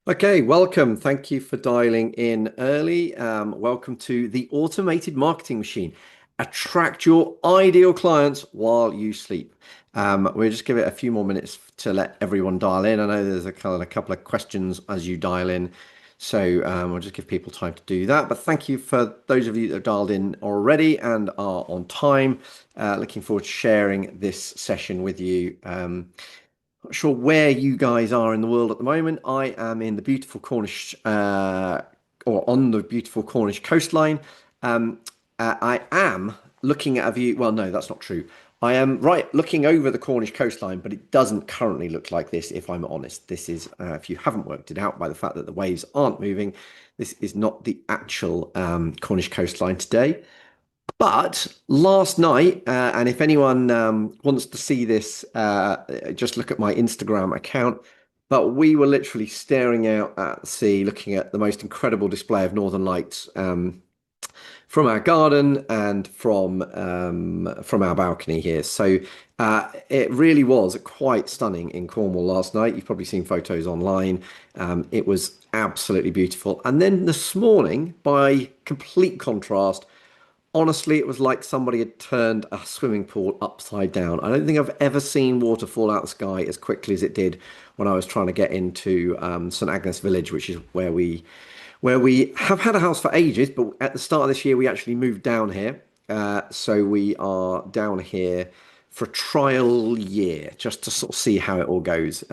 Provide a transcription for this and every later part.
Okay, welcome. Thank you for dialing in early. Welcome to the automated marketing machine. Attract your ideal clients while you sleep. We'll just give it a few more minutes to let everyone dial in. I know there's a couple of questions as you dial in, so we'll just give people time to do that. But thank you for those of you that have dialed in already and are on time. Looking forward to sharing this session with you. Not sure where you guys are in the world at the moment. I am in the beautiful Cornish, or on the beautiful Cornish coastline. Um, I am looking at a view. Well, no, that's not true. I am right looking over the Cornish coastline, but it doesn't currently look like this, if I'm honest. This is, if you haven't worked it out by the fact that the waves aren't moving, this is not the actual Cornish coastline today. But last night, and if anyone wants to see this, just look at my Instagram account. But we were literally staring out at the sea, looking at the most incredible display of Northern Lights from our garden and from our balcony here. So it really was quite stunning in Cornwall last night. You've probably seen photos online. It was absolutely beautiful. And then this morning, by complete contrast, honestly, it was like somebody had turned a swimming pool upside down. I don't think I've ever seen water fall out of the sky as quickly as it did when I was trying to get into St Agnes Village, which is where we have had a house for ages. But at the start of this year, we actually moved down here. So we are down here for a trial year just to sort of see how it all goes.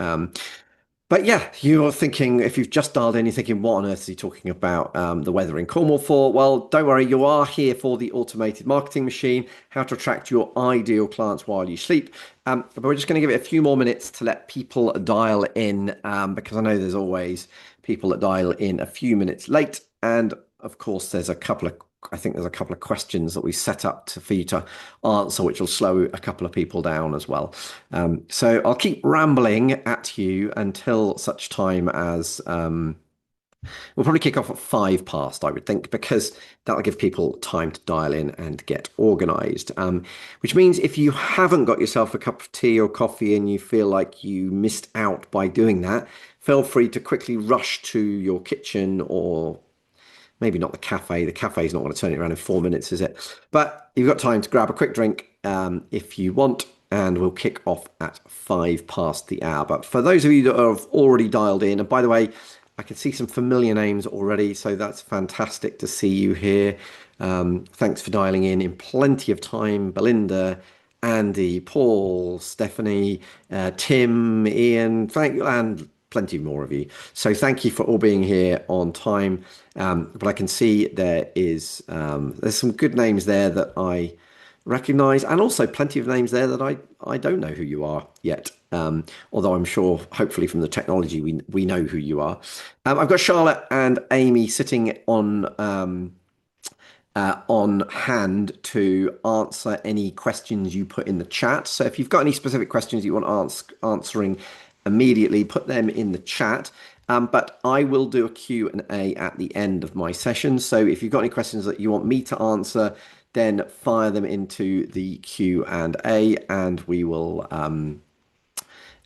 But yeah, you're thinking, if you've just dialed in, you're thinking, what on earth is he talking about the weather in Cornwall for? Well, don't worry, you are here for the automated marketing machine, how to attract your ideal clients while you sleep. But we're just going to give it a few more minutes to let people dial in, because I know there's always people that dial in a few minutes late. And of course, I think there's a couple of questions that we set up for you to answer, which will slow a couple of people down as well. So I'll keep rambling at you until such time as we'll probably kick off at 5 past, I would think, because that'll give people time to dial in and get organized. Which means if you haven't got yourself a cup of tea or coffee and you feel like you missed out by doing that, feel free to quickly rush to your kitchen, or maybe not the cafe. The cafe is not going to turn it around in 4 minutes, is it? But you've got time to grab a quick drink if you want, and we'll kick off at 5 past the hour. But for those of you that have already dialed in, and by the way, I can see some familiar names already, so that's fantastic to see you here. Thanks for dialing in plenty of time, Belinda, Andy, Paul, Stephanie, Tim, Ian, thank you, and plenty more of you. So thank you for all being here on time. But I can see there's some good names there that I recognize, and also plenty of names there that I don't know who you are yet. Although I'm sure, hopefully, from the technology, we know who you are. I've got Charlotte and Amy sitting on hand to answer any questions you put in the chat. So if you've got any specific questions you want answering immediately, put them in the chat. But I will do a Q&A at the end of my session. So if you've got any questions that you want me to answer, then fire them into the Q&A, and we will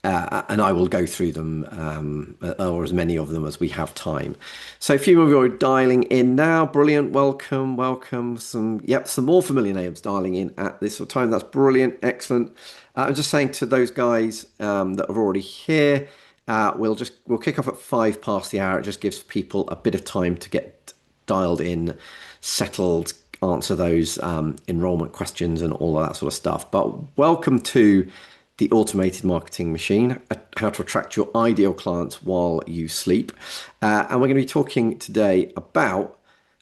and I will go through them, or as many of them as we have time. So a few of you are dialing in now. Brilliant. Welcome. Some more familiar names dialing in at this sort of time. That's brilliant. Excellent. I'm just saying to those guys that are already here, we'll kick off at 5 past the hour. It just gives people a bit of time to get dialed in, settled, answer those enrollment questions and all of that sort of stuff. But welcome to the automated marketing machine, how to attract your ideal clients while you sleep. And we're going to be talking today about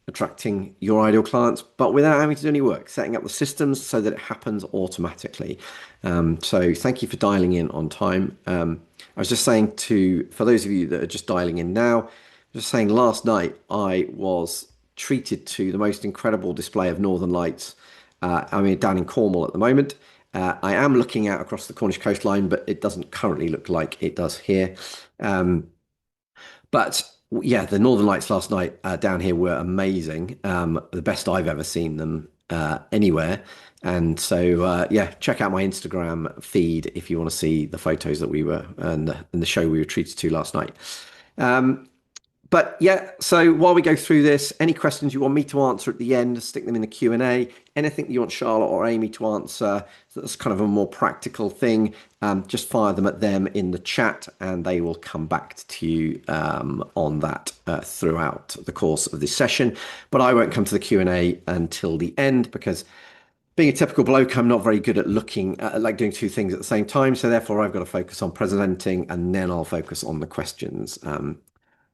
attracting your ideal clients, but without having to do any work, setting up the systems so that it happens automatically. So thank you for dialing in on time. I was just saying for those of you that are just dialing in now, just saying last night I was treated to the most incredible display of Northern Lights. Down in Cornwall at the moment. I am looking out across the Cornish coastline, but it doesn't currently look like it does here. But yeah, the Northern Lights last night down here were amazing. The best I've ever seen them anywhere. And so, check out my Instagram feed if you want to see the photos that we were and the show we were treated to last night. But yeah, so while we go through this, any questions you want me to answer at the end, stick them in the Q&A. Anything you want Charlotte or Amy to answer, that's kind of a more practical thing, just fire them at them in the chat and they will come back to you on that throughout the course of this session. But I won't come to the Q&A until the end because being a typical bloke, I'm not very good at looking at like doing two things at the same time. So therefore, I've got to focus on presenting and then I'll focus on the questions.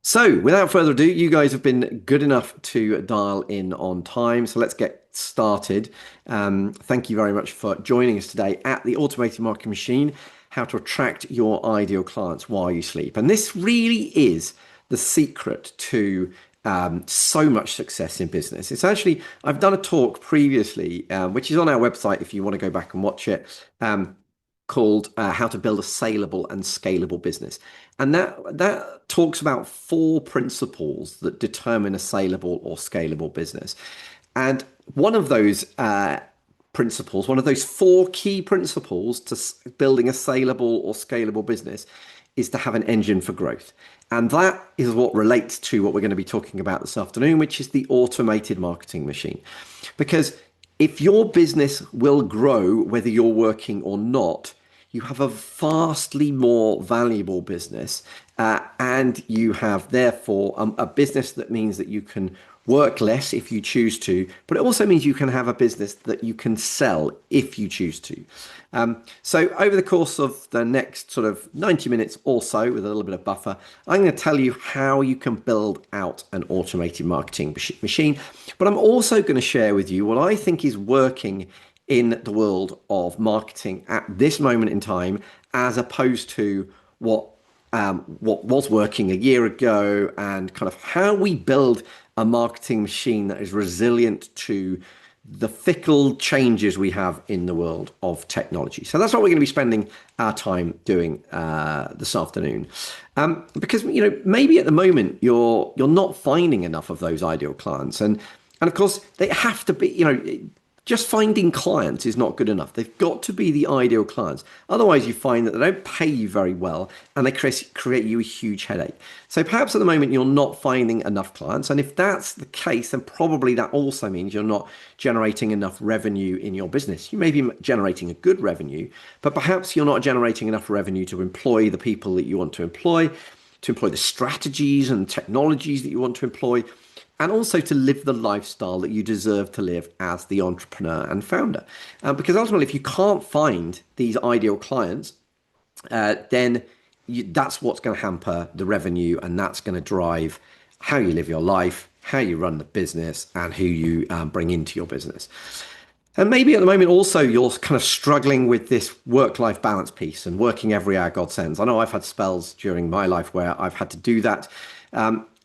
So, without further ado, you guys have been good enough to dial in on time. So, let's get started. Thank you very much for joining us today at the Automated Marketing Machine, how to attract your ideal clients while you sleep. And this really is the secret to so much success in business. It's actually, I've done a talk previously, which is on our website if you want to go back and watch it. Called How to Build a Saleable and Scalable Business. And that talks about four principles that determine a saleable or scalable business. And one of those principles, one of those four key principles to building a saleable or scalable business is to have an engine for growth. And that is what relates to what we're going to be talking about this afternoon, which is the automated marketing machine. Because if your business will grow, whether you're working or not, you have a vastly more valuable business, and you have therefore a business that means that you can work less if you choose to, but it also means you can have a business that you can sell if you choose to. So over the course of the next sort of 90 minutes or so, with a little bit of buffer, I'm going to tell you how you can build out an automated marketing machine, but I'm also going to share with you what I think is working in the world of marketing at this moment in time, as opposed to what was working a year ago, and kind of how we build a marketing machine that is resilient to the fickle changes we have in the world of technology. So that's what we're going to be spending our time doing this afternoon, because maybe at the moment you're not finding enough of those ideal clients, and of course they have to be. Just finding clients is not good enough. They've got to be the ideal clients. Otherwise, you find that they don't pay you very well and they create you a huge headache. So perhaps at the moment, you're not finding enough clients. And if that's the case, then probably that also means you're not generating enough revenue in your business. You may be generating a good revenue, but perhaps you're not generating enough revenue to employ the people that you want to employ the strategies and technologies that you want to employ, and also to live the lifestyle that you deserve to live as the entrepreneur and founder. Because ultimately, if you can't find these ideal clients, then that's what's going to hamper the revenue, and that's going to drive how you live your life, how you run the business, and who you bring into your business. And maybe at the moment also you're kind of struggling with this work-life balance piece and working every hour God sends. I know I've had spells during my life where I've had to do that.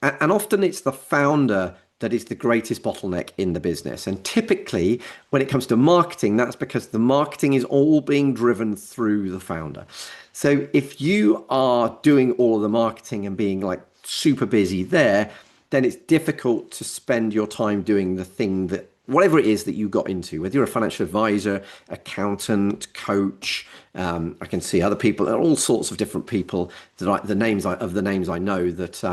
And often it's the founder that is the greatest bottleneck in the business. And typically, when it comes to marketing, that's because the marketing is all being driven through the founder. So if you are doing all of the marketing and being like super busy there, then it's difficult to spend your time doing the thing that whatever it is that you got into, whether you're a financial advisor, accountant, coach. I can see other people, all sorts of different people that the names I know that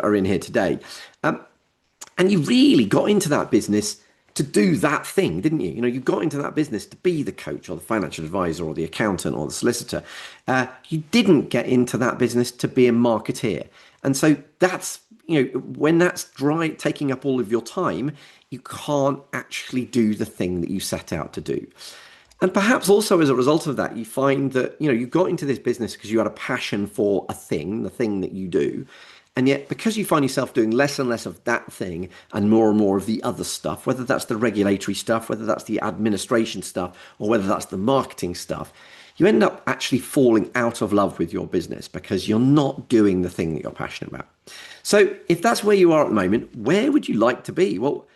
are in here today. And you really got into that business to do that thing, didn't you? You got into that business to be the coach or the financial advisor or the accountant or the solicitor. You didn't get into that business to be a marketeer. And so that's, when that's taking up all of your time, you can't actually do the thing that you set out to do. And perhaps also as a result of that, you find that, you got into this business because you had a passion for a thing, the thing that you do. And yet, because you find yourself doing less and less of that thing and more of the other stuff, whether that's the regulatory stuff, whether that's the administration stuff, or whether that's the marketing stuff, you end up actually falling out of love with your business because you're not doing the thing that you're passionate about. So if that's where you are at the moment, where would you like to be? Well,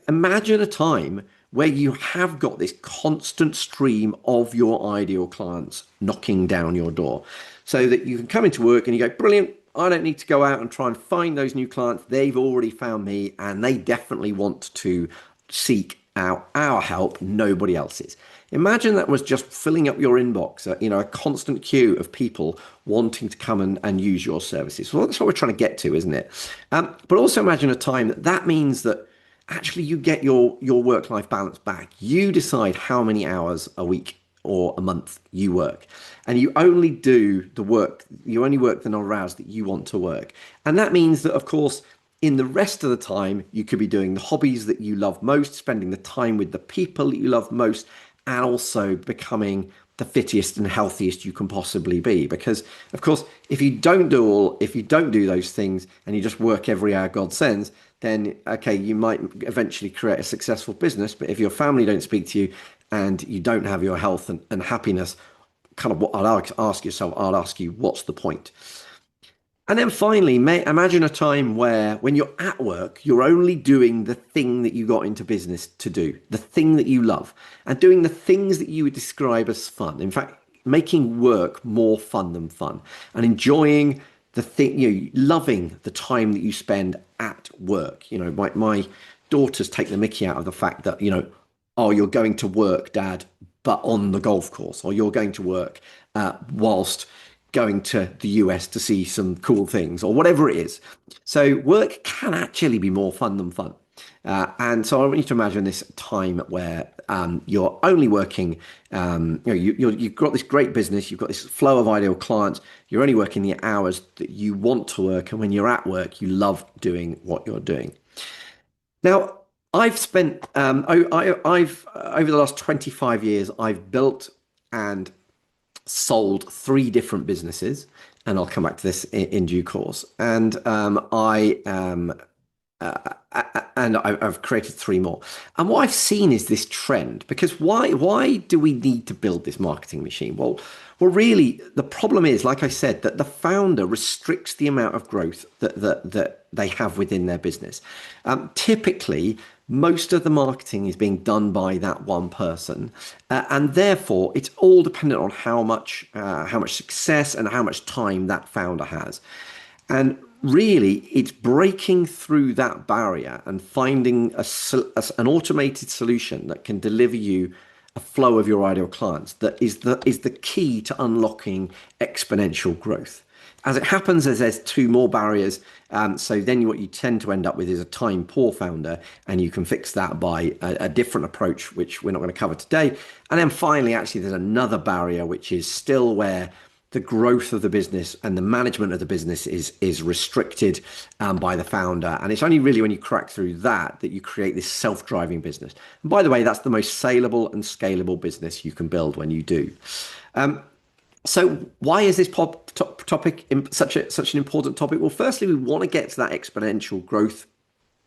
imagine a time where you have got this constant stream of your ideal clients knocking down your door so that you can come into work and you go, brilliant, I don't need to go out and try and find those new clients. They've already found me and they definitely want to seek out our help, nobody else's. Imagine that was just filling up your inbox, a constant queue of people wanting to come and use your services. Well, that's what we're trying to get to, isn't it? But also imagine a time that means that actually you get your work-life balance back. You decide how many hours a week or a month you work, and you only do the work, you only work the number of hours that you want to work. And that means that, of course, in the rest of the time, you could be doing the hobbies that you love most, spending the time with the people that you love most, and also becoming the fittest and healthiest you can possibly be. Because, of course, if you don't do those things and you just work every hour God sends, then okay, you might eventually create a successful business. But if your family don't speak to you and you don't have your health and happiness, kind of what I'll ask you, what's the point? And then finally, imagine a time where when you're at work, you're only doing the thing that you got into business to do, the thing that you love, and doing the things that you would describe as fun. In fact, making work more fun than fun and enjoying the thing, loving the time that you spend at work. My daughters take the mickey out of the fact that, oh, you're going to work, Dad, but on the golf course, or you're going to work whilst going to the US to see some cool things, or whatever it is. So work can actually be more fun than fun. And so I want you to imagine this time where you're only working, you've got this great business, you've got this flow of ideal clients, you're only working the hours that you want to work, and when you're at work, you love doing what you're doing. Now, I've spent, I've over the last 25 years, I've built and sold three different businesses, and I'll come back to this in due course. And I've created three more. And what I've seen is this trend. Because why do we need to build this marketing machine? Well, really, the problem is, like I said, that the founder restricts the amount of growth that they have within their business. Typically, most of the marketing is being done by that one person, and therefore it's all dependent on how much success and how much time that founder has. And really, it's breaking through that barrier and finding an automated solution that can deliver you a flow of your ideal clients that is the key to unlocking exponential growth. As it happens, as there's two more barriers, so then what you tend to end up with is a time poor founder, and you can fix that by a different approach, which we're not going to cover today. And then finally, actually, there's another barrier, which is still where the growth of the business and the management of the business is restricted by the founder. And it's only really when you crack through that you create this self-driving business. And by the way, that's the most saleable and scalable business you can build when you do. So why is this topic such an important topic? Well, firstly, we want to get to that exponential growth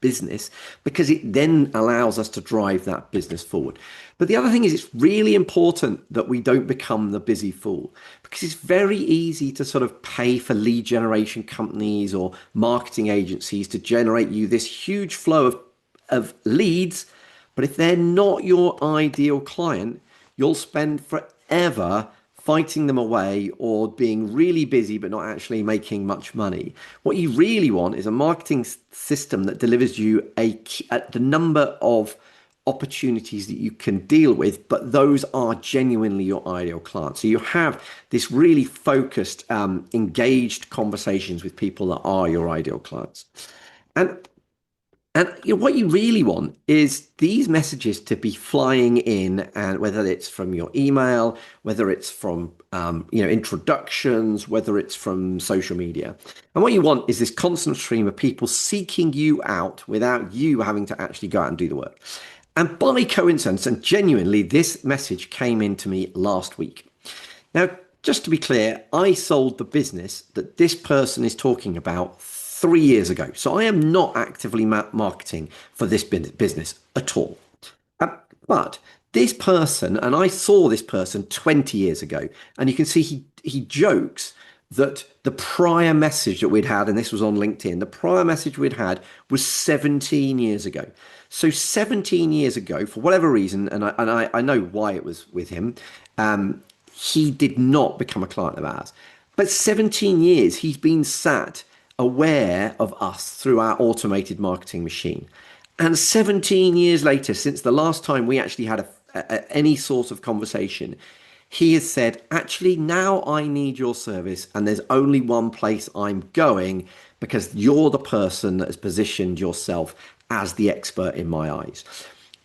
business because it then allows us to drive that business forward. But the other thing is it's really important that we don't become the busy fool, because it's very easy to sort of pay for lead generation companies or marketing agencies to generate you this huge flow of leads. But if they're not your ideal client, you'll spend forever fighting them away or being really busy but not actually making much money. What you really want is a marketing system that delivers you the number of opportunities that you can deal with, but those are genuinely your ideal clients. So you have this really focused, engaged conversations with people that are your ideal clients. And what you really want is these messages to be flying in, and whether it's from your email, whether it's from introductions, whether it's from social media. And what you want is this constant stream of people seeking you out without you having to actually go out and do the work. And by coincidence, and genuinely, this message came into me last week. Now, just to be clear, I sold the business that this person is talking about 3 years ago. So I am not actively marketing for this business at all. But this person, and I saw this person 20 years ago, and you can see he jokes that the prior message that we'd had, and this was on LinkedIn, the prior message we'd had was 17 years ago. So 17 years ago, for whatever reason, and I know why it was with him, he did not become a client of ours. But 17 years, he's been sat aware of us through our automated marketing machine. And 17 years later, since the last time we actually had a any sort of conversation, he has said, actually, now I need your service, and there's only one place I'm going because you're the person that has positioned yourself as the expert in my eyes.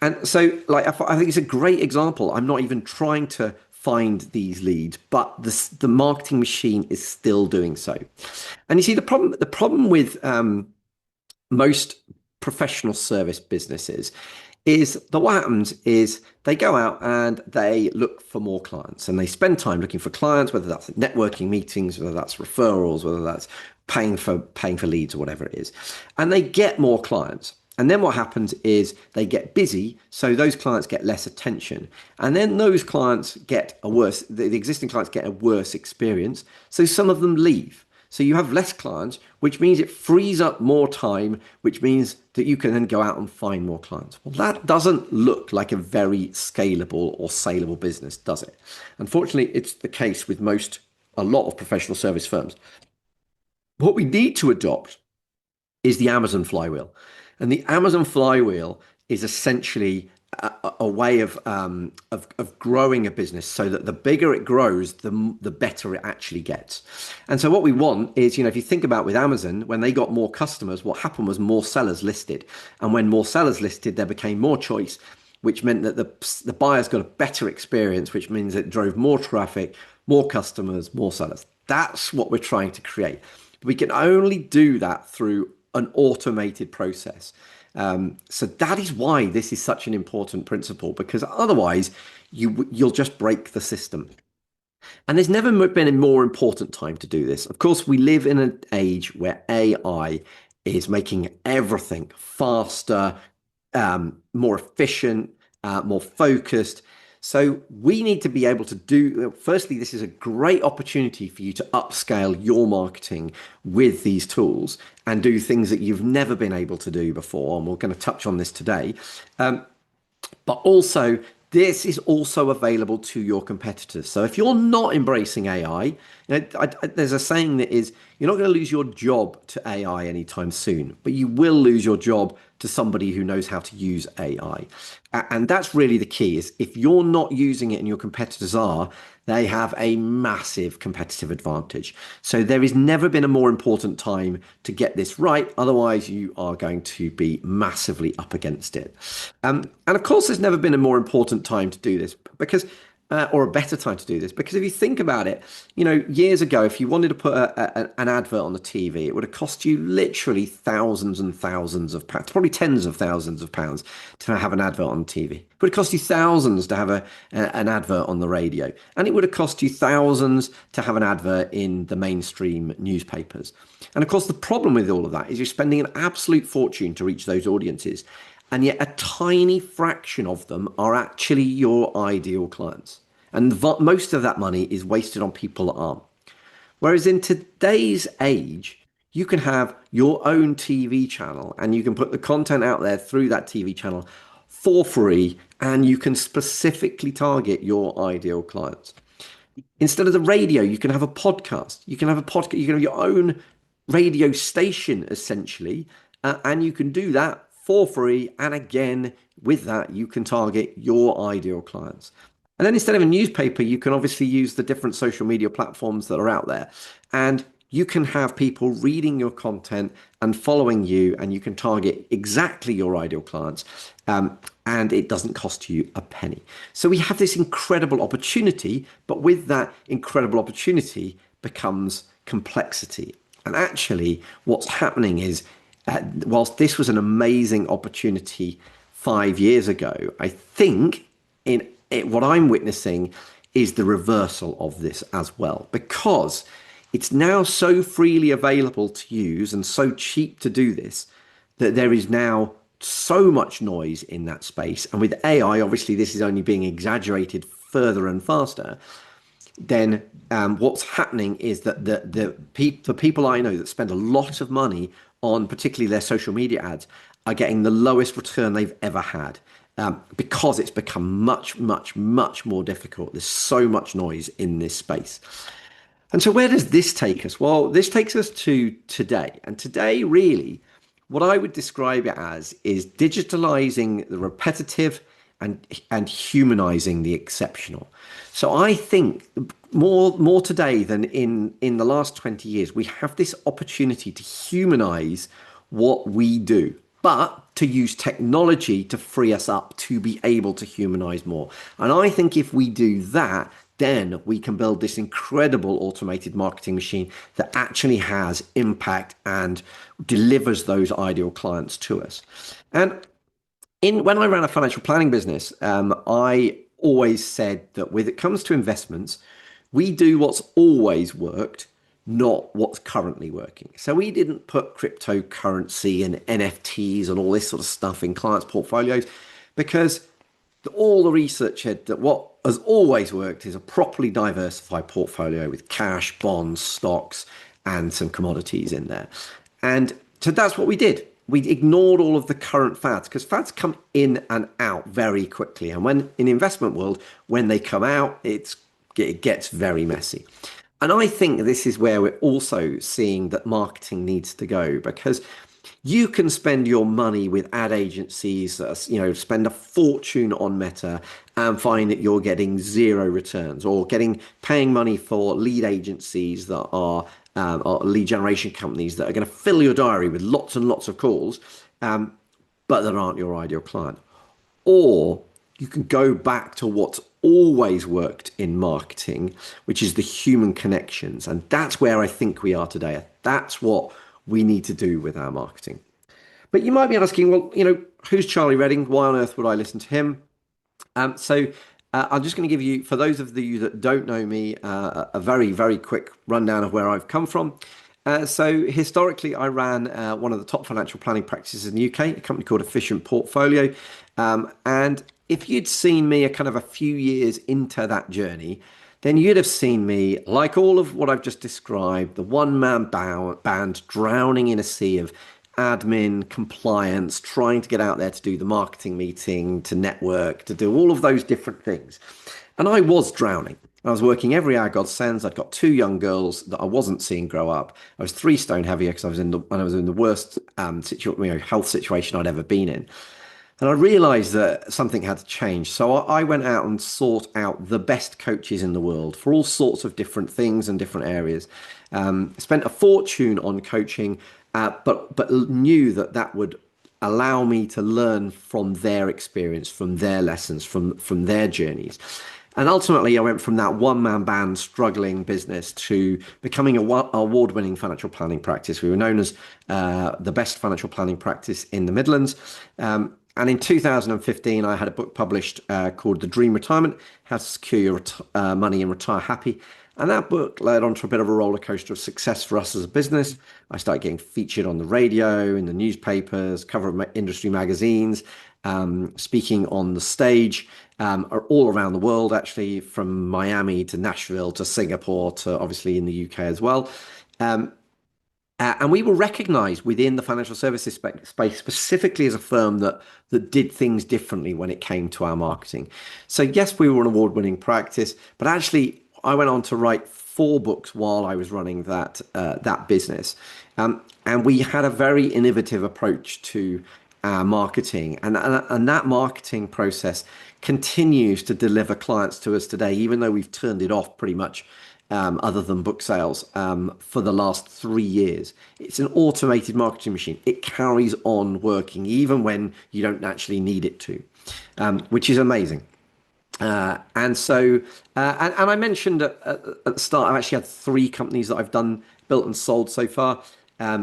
And so, like, I think it's a great example. I'm not even trying to find these leads, but the marketing machine is still doing so. And you see, the problem with most professional service businesses is that what happens is they go out and they look for more clients and they spend time looking for clients, whether that's networking meetings, whether that's referrals, whether that's paying for leads or whatever it is. And they get more clients. And then what happens is they get busy, so those clients get less attention. And then those clients get the existing clients get a worse experience. So some of them leave. So you have less clients, which means it frees up more time, which means that you can then go out and find more clients. Well, that doesn't look like a very scalable or saleable business, does it? Unfortunately, it's the case with a lot of professional service firms. What we need to adopt is the Amazon flywheel. And the Amazon flywheel is essentially a way of growing a business so that the bigger it grows, the better it actually gets. And so what we want is, if you think about with Amazon, when they got more customers, what happened was more sellers listed. And when more sellers listed, there became more choice, which meant that the buyers got a better experience, which means it drove more traffic, more customers, more sellers. That's what we're trying to create. We can only do that through an automated process. So that is why this is such an important principle, because otherwise you'll just break the system. And there's never been a more important time to do this. Of course, we live in an age where AI is making everything faster, more efficient, more focused. So we need to be able to firstly, this is a great opportunity for you to upscale your marketing with these tools and do things that you've never been able to do before. And we're going to touch on this today. But also, this is also available to your competitors. So if you're not embracing AI, there's a saying that is, you're not going to lose your job to AI anytime soon, but you will lose your job to somebody who knows how to use AI. And that's really the key, is if you're not using it and your competitors are, they have a massive competitive advantage. So there has never been a more important time to get this right. Otherwise, you are going to be massively up against it. And of course, there's never been a more important time to do this or a better time to do this, because if you think about it, years ago, if you wanted to put an advert on the TV, it would have cost you literally thousands and thousands of pounds, probably tens of thousands of pounds to have an advert on TV. It would have cost you thousands to have an advert on the radio, and it would have cost you thousands to have an advert in the mainstream newspapers. And of course, the problem with all of that is you're spending an absolute fortune to reach those audiences. And yet a tiny fraction of them are actually your ideal clients. And most of that money is wasted on people that aren't. Whereas in today's age, you can have your own TV channel and you can put the content out there through that TV channel for free, and you can specifically target your ideal clients. Instead of the radio, you can have a podcast. You can have your own radio station, essentially, and you can do that for free. And again, with that, you can target your ideal clients. And then instead of a newspaper, you can obviously use the different social media platforms that are out there. And you can have people reading your content and following you, and you can target exactly your ideal clients. And it doesn't cost you a penny. So we have this incredible opportunity, but with that incredible opportunity becomes complexity. And actually, what's happening is, whilst this was an amazing opportunity 5 years ago, I think what I'm witnessing is the reversal of this as well, because it's now so freely available to use and so cheap to do this that there is now so much noise in that space. And with AI, obviously, this is only being exaggerated further and faster. Then what's happening is that the people I know that spend a lot of money on particularly their social media ads are getting the lowest return they've ever had, because it's become much, much, much more difficult. There's so much noise in this space. And so where does this take us? Well, this takes us to today. And today, really, what I would describe it as is digitalizing the repetitive and humanizing the exceptional. So I think more today than in the last 20 years, we have this opportunity to humanize what we do, but to use technology to free us up to be able to humanize more. And I think if we do that, then we can build this incredible automated marketing machine that actually has impact and delivers those ideal clients to us. And when I ran a financial planning business, I always said that when it comes to investments, we do what's always worked, not what's currently working. So we didn't put cryptocurrency and NFTs and all this sort of stuff in clients' portfolios because all the research said that what has always worked is a properly diversified portfolio with cash, bonds, stocks, and some commodities in there. And so that's what we did. We ignored all of the current fads because fads come in and out very quickly. And when in the investment world, when they come out, it gets very messy. And I think this is where we're also seeing that marketing needs to go because you can spend your money with ad agencies, spend a fortune on Meta and find that you're getting zero returns, or paying money for lead agencies that or lead generation companies that are going to fill your diary with lots and lots of calls, but that aren't your ideal client. Or you can go back to what's always worked in marketing, which is the human connections. And that's where I think we are today. That's what we need to do with our marketing. But you might be asking, well, who's Charlie Redding? Why on earth would I listen to him? I'm just going to give you, for those of you that don't know me, a very, very quick rundown of where I've come from. So historically, I ran one of the top financial planning practices in the UK, a company called Efficient Portfolio. And if you'd seen me a few years into that journey, then you'd have seen me, like all of what I've just described, the one-man band drowning in a sea of admin, compliance, trying to get out there to do the marketing meeting, to network, to do all of those different things. And I was drowning. I was working every hour God sends. I'd got two young girls that I wasn't seeing grow up. I was 3 stone heavier because I was in the worst health situation I'd ever been in. And I realized that something had to change. So I went out and sought out the best coaches in the world for all sorts of different things and different areas. Spent a fortune on coaching, but knew that would allow me to learn from their experience, from their lessons, from their journeys. And ultimately, I went from that one-man band struggling business to becoming an award-winning financial planning practice. We were known as the best financial planning practice in the Midlands. And in 2015, I had a book published called The Dream Retirement: How to Secure Your Money and Retire Happy. And that book led on to a bit of a roller coaster of success for us as a business. I started getting featured on the radio, in the newspapers, cover of industry magazines, speaking on the stage, all around the world, actually, from Miami to Nashville to Singapore to obviously in the UK as well. And we were recognized within the financial services space specifically as a firm that did things differently when it came to our marketing. So yes, we were an award-winning practice, but actually I went on to write 4 books while I was running that business. And we had a very innovative approach to our marketing. And that marketing process continues to deliver clients to us today, even though we've turned it off pretty much, other than book sales, for the last 3 years. It's an automated marketing machine. It carries on working even when you don't actually need it to, which is amazing. And I mentioned at the start, I've actually had 3 companies that I've built and sold so far.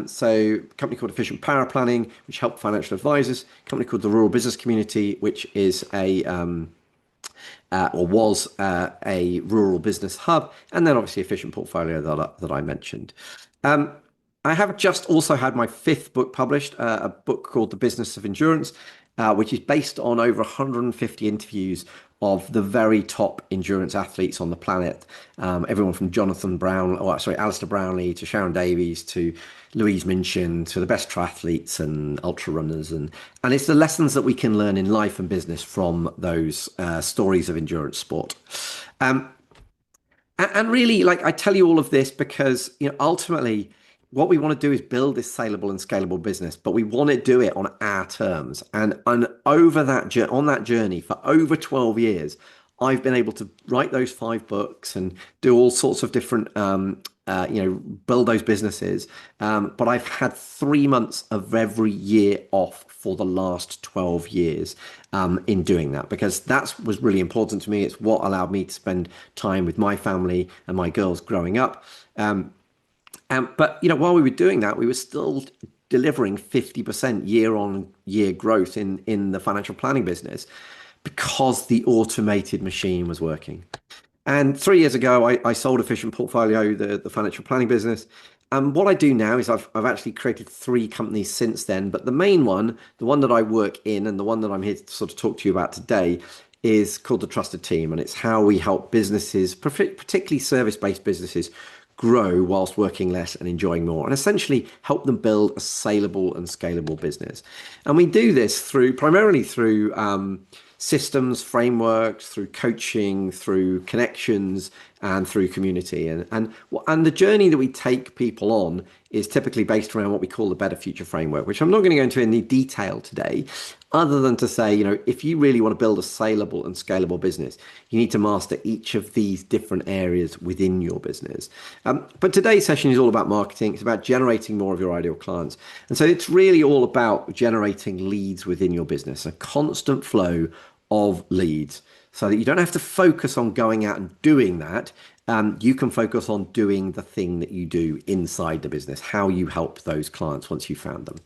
So a company called Efficient Power Planning, which helped financial advisors, a company called the Rural Business Community, which is was a rural business hub, and then obviously Efficient Portfolio that I mentioned. I have just also had my 5th book published, a book called The Business of Endurance, which is based on over 150 interviews of the very top endurance athletes on the planet. Everyone from Alistair Brownlee to Sharon Davies to Louise Minchin to the best triathletes and ultra runners. And it's the lessons that we can learn in life and business from those stories of endurance sport. And really, like, I tell you all of this because, ultimately, what we want to do is build this saleable and scalable business, but we want to do it on our terms. And over on that journey for over 12 years, I've been able to write those 5 books and do all sorts of different, build those businesses. But I've had 3 months of every year off for the last 12 years in doing that, because that was really important to me. It's what allowed me to spend time with my family and my girls growing up. But while we were doing that, we were still delivering 50% year on year growth in the financial planning business because the automated machine was working. And 3 years ago, I sold Efficient Portfolio, the financial planning business. And what I do now is I've actually created 3 companies since then. But the main one, the one that I work in, and the one that I'm here to sort of talk to you about today, is called the Trusted Team. And it's how we help businesses, particularly service-based businesses, grow whilst working less and enjoying more, and essentially help them build a saleable and scalable business. And we do this primarily through systems, frameworks, through coaching, through connections, and through community. And the journey that we take people on is typically based around what we call the Better Future Framework, which I'm not going to go into any detail today, other than to say, if you really want to build a saleable and scalable business, you need to master each of these different areas within your business. But today's session is all about marketing. It's about generating more of your ideal clients. And so it's really all about generating leads within your business, a constant flow of leads, so that you don't have to focus on going out and doing that. You can focus on doing the thing that you do inside the business, how you help those clients once you've found them.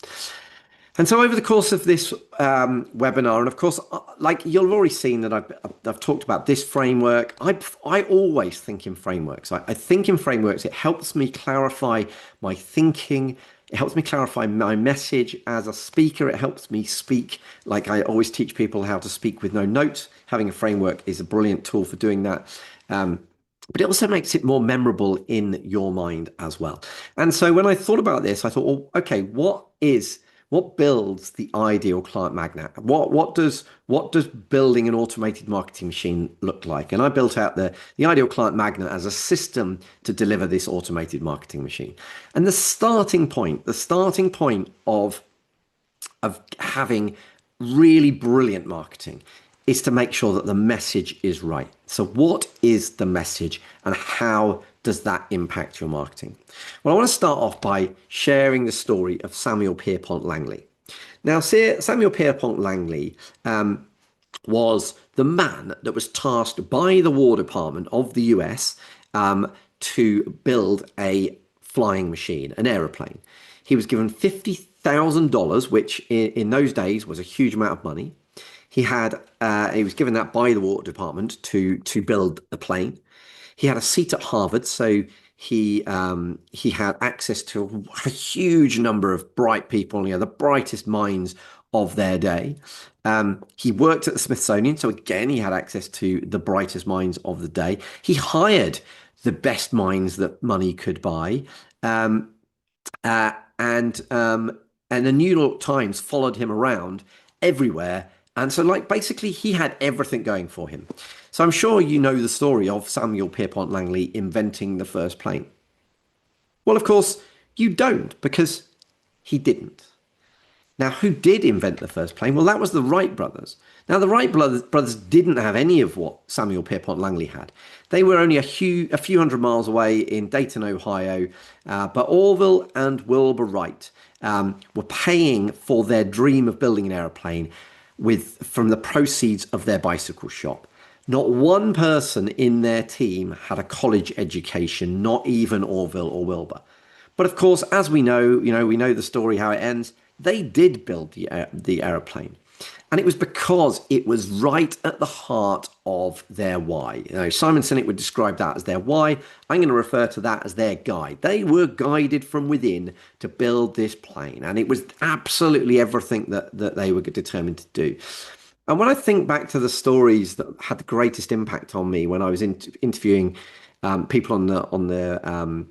And so over the course of this webinar, and of course, like you've already seen that I've talked about this framework. I always think in frameworks. I think in frameworks. It helps me clarify my thinking. It helps me clarify my message as a speaker. It helps me speak. Like I always teach people how to speak with no notes. Having a framework is a brilliant tool for doing that. But it also makes it more memorable in your mind as well. And so when I thought about this, I thought, well, okay, what builds the ideal client magnet? What does building an automated marketing machine look like? And I built out the ideal client magnet as a system to deliver this automated marketing machine. And the starting point of having really brilliant marketing is to make sure that the message is right. So what is the message, and how does that impact your marketing? Well, I want to start off by sharing the story of Samuel Pierpont Langley. Now, Samuel Pierpont Langley was the man that was tasked by the War Department of the US to build a flying machine, an aeroplane. He was given $50,000, which in those days was a huge amount of money. He was given that by the War Department to build the plane. He had a seat at Harvard, so he had access to a huge number of bright people, the brightest minds of their day. He worked at the Smithsonian, so again, he had access to the brightest minds of the day. He hired the best minds that money could buy. And the New York Times followed him around everywhere. And so basically he had everything going for him. So I'm sure you know the story of Samuel Pierpont Langley inventing the first plane. Well, of course, you don't, because he didn't. Now, who did invent the first plane? Well, that was the Wright brothers. Now, the Wright brothers didn't have any of what Samuel Pierpont Langley had. They were only a few hundred miles away in Dayton, Ohio, but Orville and Wilbur Wright were paying for their dream of building an aeroplane from the proceeds of their bicycle shop. Not one person in their team had a college education, not even Orville or Wilbur. But of course, as we know the story, how it ends. They did build the aeroplane. And it was because it was right at the heart of their why. Simon Sinek would describe that as their why. I'm going to refer to that as their guide. They were guided from within to build this plane. And it was absolutely everything that they were determined to do. And when I think back to the stories that had the greatest impact on me when I was interviewing people on the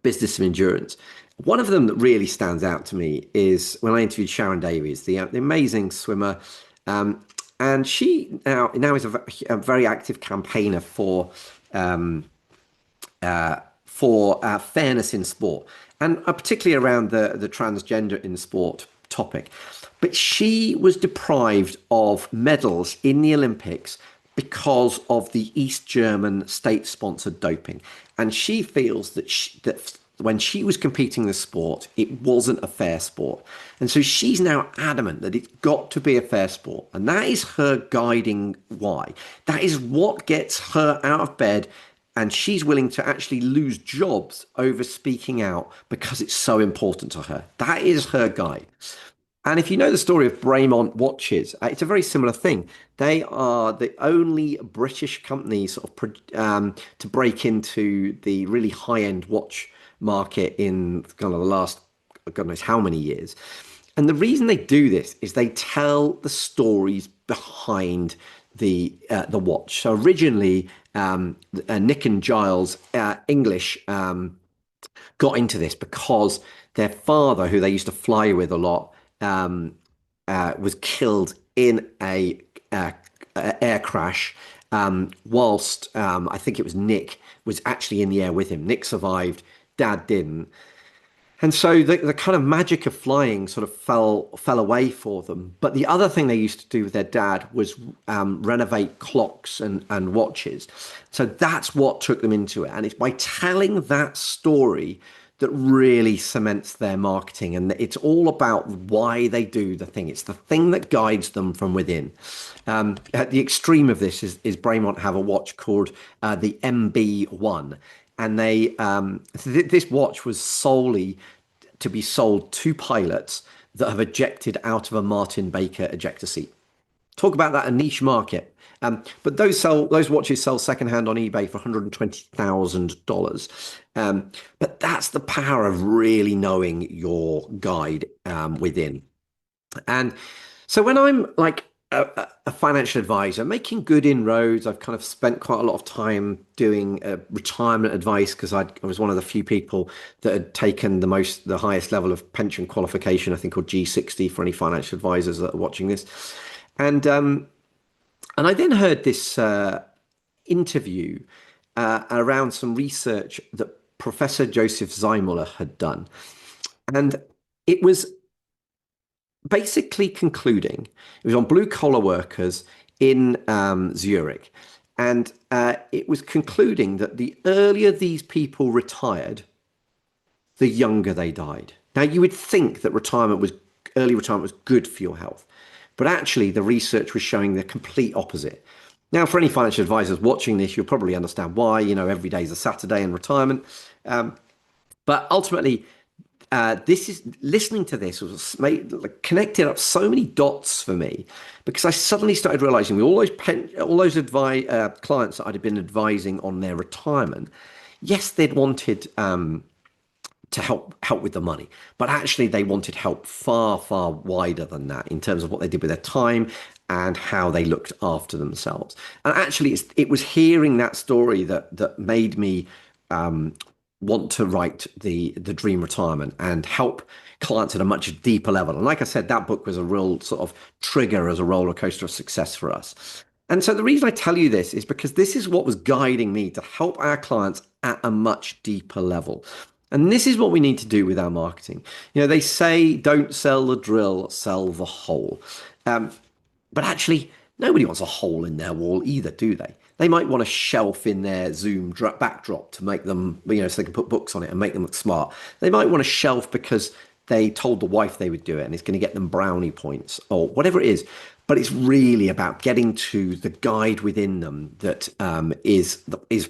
business of endurance, one of them that really stands out to me is when I interviewed Sharon Davies, the amazing swimmer, and she now is a very active campaigner for fairness in sport. and particularly around the transgender in sport topic. But she was deprived of medals in the Olympics because of the East German state-sponsored doping, and she feels that when she was competing in the sport, it wasn't a fair sport. And so she's now adamant that it's got to be a fair sport. And that is her guiding why. That is what gets her out of bed. And she's willing to actually lose jobs over speaking out because it's so important to her. That is her guide. And if you know the story of Braemont watches, it's a very similar thing. They are the only British company to break into the really high-end watch market in kind of the last, God knows how many years. And the reason they do this is they tell the stories behind the watch. So originally, Nick and Giles English got into this because their father, who they used to fly with a lot, um, was killed in a air crash. Whilst I think it was Nick was actually in the air with him. Nick survived, Dad didn't. And so the kind of magic of flying sort of fell away for them. But the other thing they used to do with their dad was renovate clocks and watches. So that's what took them into it. And it's by telling that story that really cements their marketing. And it's all about why they do the thing. It's the thing that guides them from within. At the extreme of this is Braemont have a watch called the MB1, and this watch was solely to be sold to pilots that have ejected out of a Martin Baker ejector seat. Talk about that, a niche market. But those watches sell secondhand on eBay for $120,000. But that's the power of really knowing your guide within. And so when I'm like a financial advisor, making good inroads, I've kind of spent quite a lot of time doing retirement advice because I was one of the few people that had taken the highest level of pension qualification, I think called G60 for any financial advisors that are watching this. And and I then heard this interview around some research that Professor Joseph Zeimler had done. And it was basically concluding, it was on blue collar workers in Zurich. And it was concluding that the earlier these people retired, the younger they died. Now, you would think that early retirement was good for your health, but actually the research was showing the complete opposite. Now, for any financial advisors watching this, you'll probably understand why. Every day is a Saturday in retirement. But ultimately, this is listening to this was connected up so many dots for me because I suddenly started realizing with all those clients that I'd been advising on their retirement, yes, they'd wanted to help with the money, but actually they wanted help far wider than that in terms of what they did with their time and how they looked after themselves. And actually, it was hearing that story that made me want to write the dream retirement and help clients at a much deeper level. And like I said, that book was a real sort of trigger as a roller coaster of success for us. And so the reason I tell you this is because this is what was guiding me to help our clients at a much deeper level. And this is what we need to do with our marketing. They say don't sell the drill, sell the hole. But actually, nobody wants a hole in their wall either, do they? They might want a shelf in their Zoom backdrop to make them, so they can put books on it and make them look smart. They might want a shelf because they told the wife they would do it and it's going to get them brownie points or whatever it is. But it's really about getting to the guide within them that is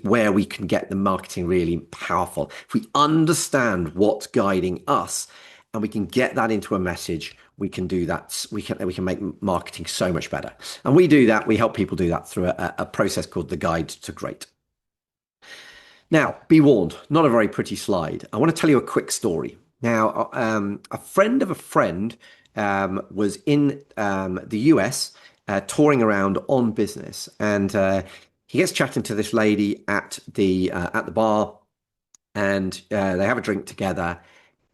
where we can get the marketing really powerful. If we understand what's guiding us and we can get that into a message, we can do that. We can make marketing so much better. And we do that. We help people do that through a process called the Guide to Great. Now, be warned, not a very pretty slide. I want to tell you a quick story. Now, a friend of a friend was in the US touring around on business, and he gets chatting to this lady at the bar, and they have a drink together.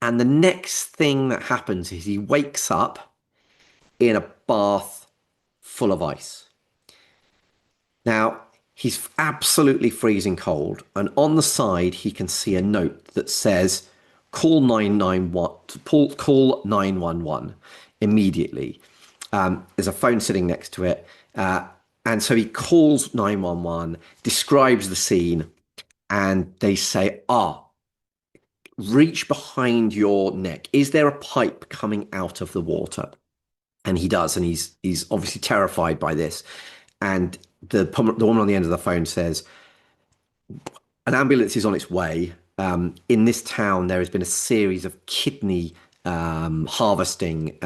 And the next thing that happens is he wakes up in a bath full of ice. Now, he's absolutely freezing cold. And on the side, he can see a note that says, call 991, call 911 immediately. There's a phone sitting next to it. And so he calls 911, describes the scene, and they say, reach behind your neck. Is there a pipe coming out of the water? And he does, and he's obviously terrified by this. And the woman on the end of the phone says, an ambulance is on its way. In this town, there has been a series of kidney harvesting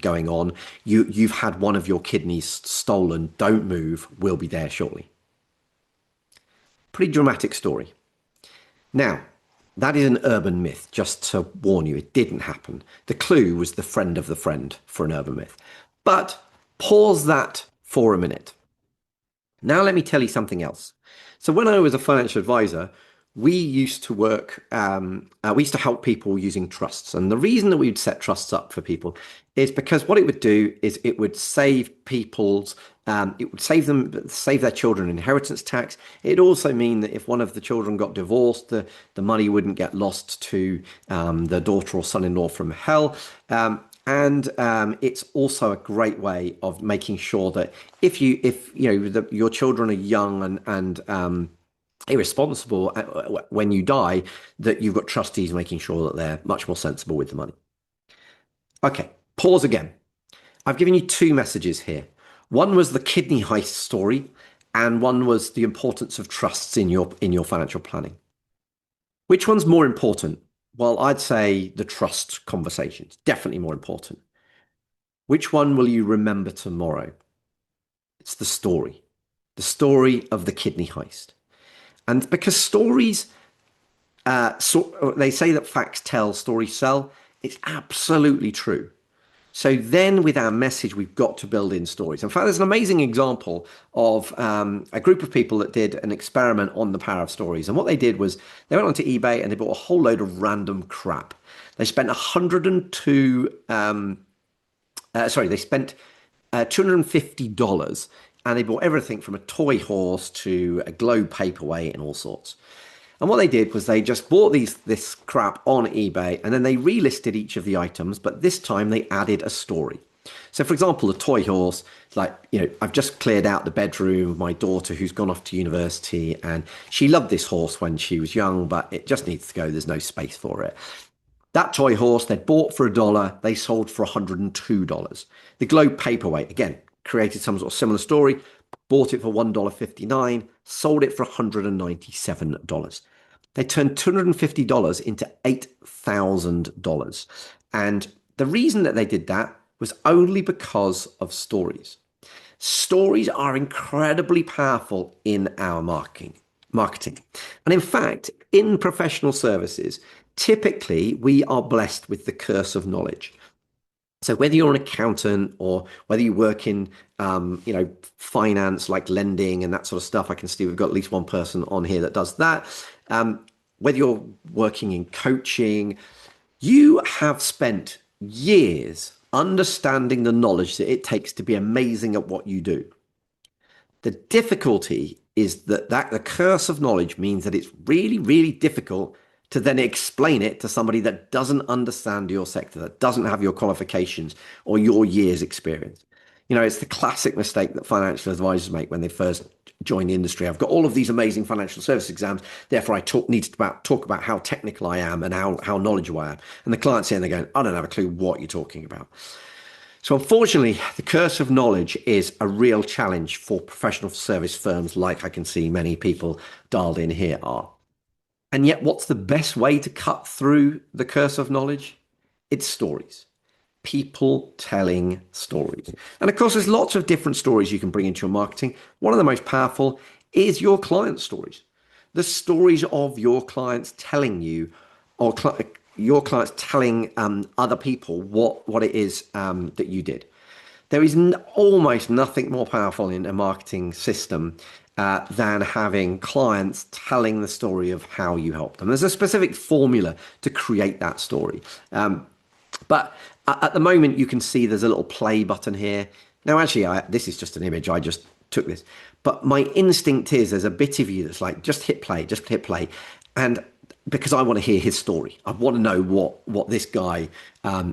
going on. You've had one of your kidneys stolen. Don't move. We'll be there shortly. Pretty dramatic story. Now, that is an urban myth, just to warn you, it didn't happen. The clue was the friend of the friend for an urban myth. But pause that for a minute. Now, let me tell you something else. So, when I was a financial advisor, we used to we used to help people using trusts. And the reason that we would set trusts up for people is because what it would do is it would save it would save their children inheritance tax. It'd also mean that if one of the children got divorced, the money wouldn't get lost to the daughter or son-in-law from hell. And it's also a great way of making sure that if your children are young and irresponsible when you die, that you've got trustees making sure that they're much more sensible with the money. Okay, pause again. I've given you two messages here. One was the kidney heist story, and one was the importance of trusts in your financial planning. Which one's more important? Well, I'd say the trust conversations, definitely more important. Which one will you remember tomorrow? It's the story of the kidney heist. And because stories, they say that facts tell, stories sell. It's absolutely true. So then with our message, we've got to build in stories. In fact, there's an amazing example of a group of people that did an experiment on the power of stories. And what they did was they went onto eBay and they bought a whole load of random crap. They spent 102, they spent $250, and they bought everything from a toy horse to a globe paperweight and all sorts. And what they did was they just bought this crap on eBay, and then they relisted each of the items, but this time they added a story. So, for example, the toy horse, I've just cleared out the bedroom of my daughter who's gone off to university, and she loved this horse when she was young, but it just needs to go. There's no space for it. That toy horse they'd bought for $1, they sold for $102. The globe paperweight, again, created some sort of similar story, bought it for $1.59, sold it for $197. They turned $250 into $8,000. And the reason that they did that was only because of stories. Stories are incredibly powerful in our marketing. And in fact, in professional services, typically we are blessed with the curse of knowledge. So whether you're an accountant or whether you work in, finance, like lending and that sort of stuff, I can see we've got at least one person on here that does that. Whether you're working in coaching, you have spent years understanding the knowledge that it takes to be amazing at what you do. The difficulty is that the curse of knowledge means that it's really, really difficult to then explain it to somebody that doesn't understand your sector, that doesn't have your qualifications or your years experience. It's the classic mistake that financial advisors make when they first join the industry. I've got all of these amazing financial service exams, therefore I need to talk about how technical I am and how knowledgeable I am. And the client's here and they're going, I don't have a clue what you're talking about. So unfortunately, the curse of knowledge is a real challenge for professional service firms, like I can see many people dialed in here are. And yet, what's the best way to cut through the curse of knowledge? It's stories. People telling stories. And of course, there's lots of different stories you can bring into your marketing. One of the most powerful is your client stories. The stories of your clients telling you, or your clients telling other people what it is that you did. There is almost nothing more powerful in a marketing system than having clients telling the story of how you help them. There's a specific formula to create that story. But at the moment, you can see there's a little play button here. Now, actually, this is just an image. I just took this. But my instinct is there's a bit of you that's like, just hit play. And because I want to hear his story. I want to know what this guy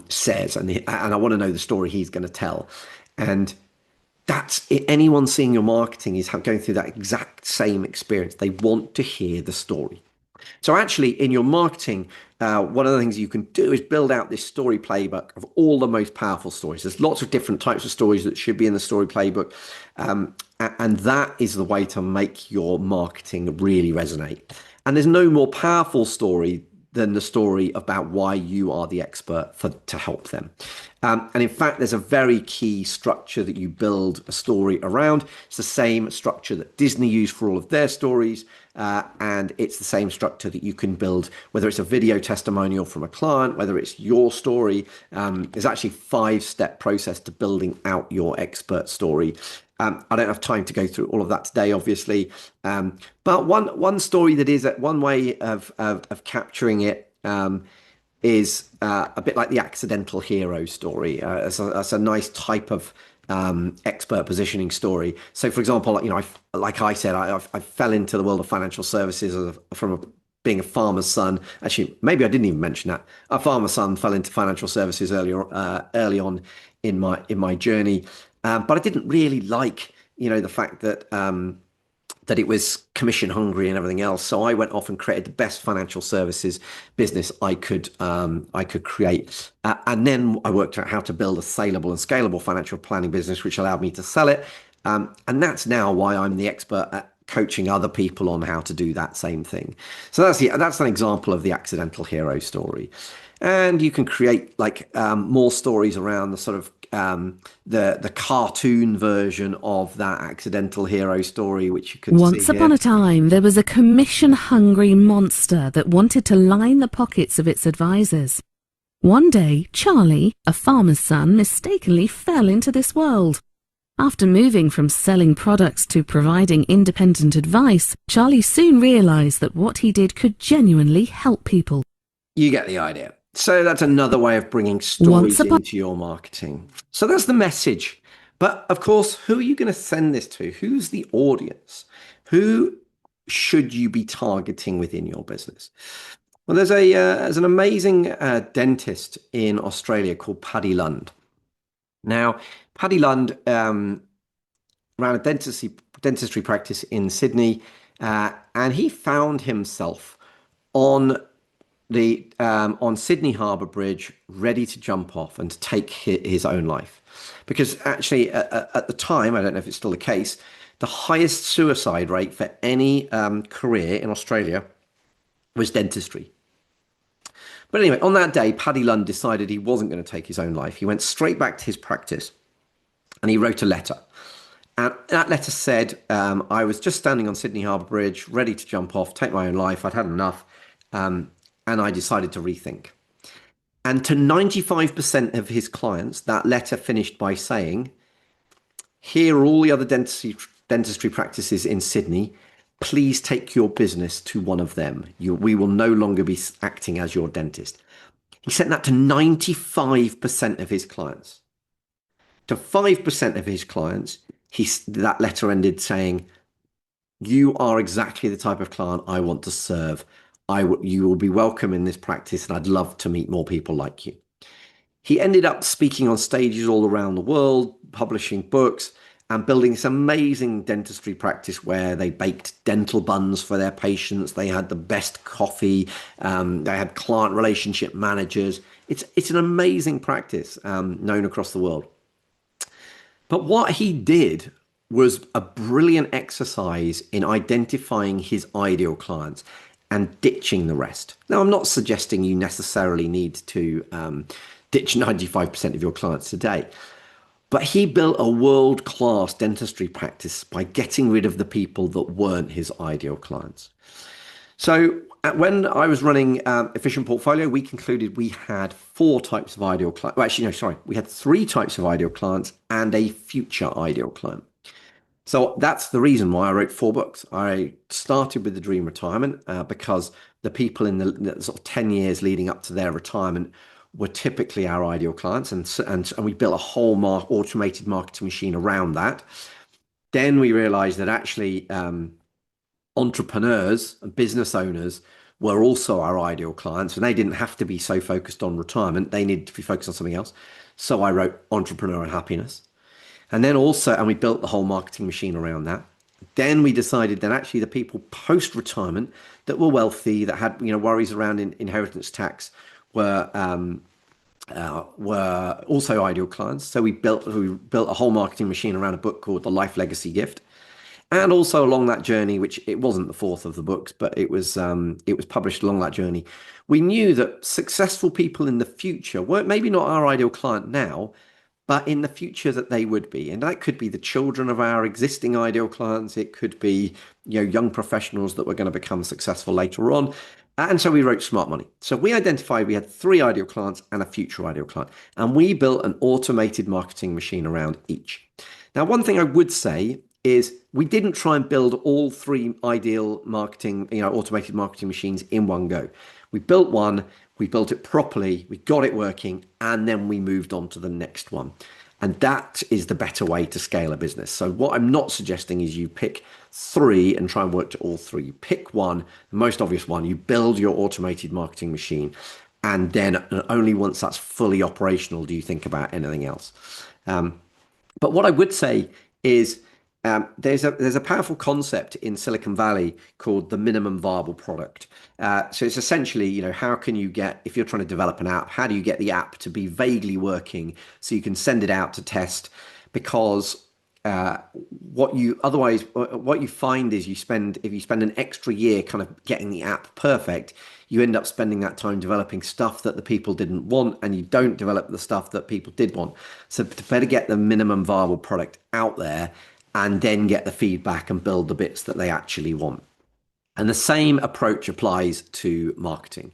says, and I want to know the story he's going to tell. And that's it. Anyone seeing your marketing is going through that exact same experience. They want to hear the story. So actually, in your marketing, one of the things you can do is build out this story playbook of all the most powerful stories. There's lots of different types of stories that should be in the story playbook, and that is the way to make your marketing really resonate. And there's no more powerful story than the story about why you are the expert to help them. And in fact, there's a very key structure that you build a story around. It's the same structure that Disney used for all of their stories. And it's the same structure that you can build, whether it's a video testimonial from a client, whether it's your story. There's actually a 5-step process to building out your expert story. I don't have time to go through all of that today, obviously. But one story that is one way of capturing it is a bit like the accidental hero story. That's a nice type of expert positioning story. So, for example, like I said, I fell into the world of financial services being a farmer's son. Actually, maybe I didn't even mention that. A farmer's son fell into financial services early on in my journey, but I didn't really like the fact that it was commission hungry and everything else. So I went off and created the best financial services business I could create. And then I worked out how to build a saleable and scalable financial planning business, which allowed me to sell it. And that's now why I'm the expert at coaching other people on how to do that same thing. So that's an example of the accidental hero story. And you can create more stories around the sort of the cartoon version of that accidental hero story, which you can see Once upon here. a time, there was a commission-hungry monster that wanted to line the pockets of its advisors. One day, Charlie, a farmer's son, mistakenly fell into this world. After moving from selling products to providing independent advice, Charlie soon realized that what he did could genuinely help people. You get the idea. So that's another way of bringing Once stories upon into your marketing. So that's the message. But of course, who are you going to send this to? Who's the audience? Who should you be targeting within your business? Well, there's an amazing dentist in Australia called Paddy Lund. Now, Paddy Lund ran a dentistry practice in Sydney, and he found himself on on Sydney Harbour Bridge, ready to jump off and to take his own life, because actually at the time, I don't know if it's still the case, the highest suicide rate for any career in Australia was dentistry. But anyway, on that day, Paddy Lund decided he wasn't going to take his own life. He went straight back to his practice and he wrote a letter. And that letter said, I was just standing on Sydney Harbour Bridge, ready to jump off, take my own life. I'd had enough. And I decided to rethink. And to 95% of his clients, that letter finished by saying, here are all the other dentistry practices in Sydney. Please take your business to one of them. We will no longer be acting as your dentist. He sent that to 95% of his clients. To 5% of his clients, that letter ended saying, you are exactly the type of client I want to serve. You will be welcome in this practice, and I'd love to meet more people like you. He ended up speaking on stages all around the world, publishing books, and building this amazing dentistry practice where they baked dental buns for their patients. They had the best coffee. They had client relationship managers. It's an amazing practice known across the world. But what he did was a brilliant exercise in identifying his ideal clients and ditching the rest. Now, I'm not suggesting you necessarily need to ditch 95% of your clients today, but he built a world-class dentistry practice by getting rid of the people that weren't his ideal clients. So when I was running Efficient Portfolio, we concluded we had 4 types of ideal clients. Well, actually, no, sorry. We had 3 types of ideal clients and a future ideal client. So that's the reason why I wrote 4 books. I started with the dream retirement because the people in the sort of 10 years leading up to their retirement were typically our ideal clients. And we built a whole automated marketing machine around that. Then we realized that actually entrepreneurs and business owners were also our ideal clients, and they didn't have to be so focused on retirement. They needed to be focused on something else. So I wrote Entrepreneur and Happiness. And then also, and we built the whole marketing machine around that. Then we decided that actually the people post retirement that were wealthy, that had worries around inheritance tax, were were also ideal clients. So we built a whole marketing machine around a book called The Life Legacy Gift. And also along that journey, which it wasn't the fourth of the books, but it was published along that journey. We knew that successful people in the future weren't maybe not our ideal client now, but in the future that they would be. And that could be the children of our existing ideal clients. It could be, young professionals that were going to become successful later on. And so we wrote Smart Money. So we identified we had three ideal clients and a future ideal client. And we built an automated marketing machine around each. Now, one thing I would say is we didn't try and build all three ideal marketing, automated marketing machines in one go. We built one, we built it properly, we got it working, and then we moved on to the next one. And that is the better way to scale a business. So what I'm not suggesting is you pick three and try and work to all three. You pick one, the most obvious one, you build your automated marketing machine, and then only once that's fully operational do you think about anything else. But what I would say is there's a powerful concept in Silicon Valley called the minimum viable product. So it's essentially, how can you get, if you're trying to develop an app, how do you get the app to be vaguely working so you can send it out to test? Because what you find is if you spend an extra year kind of getting the app perfect, you end up spending that time developing stuff that the people didn't want, and you don't develop the stuff that people did want. So to better get the minimum viable product out there and then get the feedback and build the bits that they actually want. And the same approach applies to marketing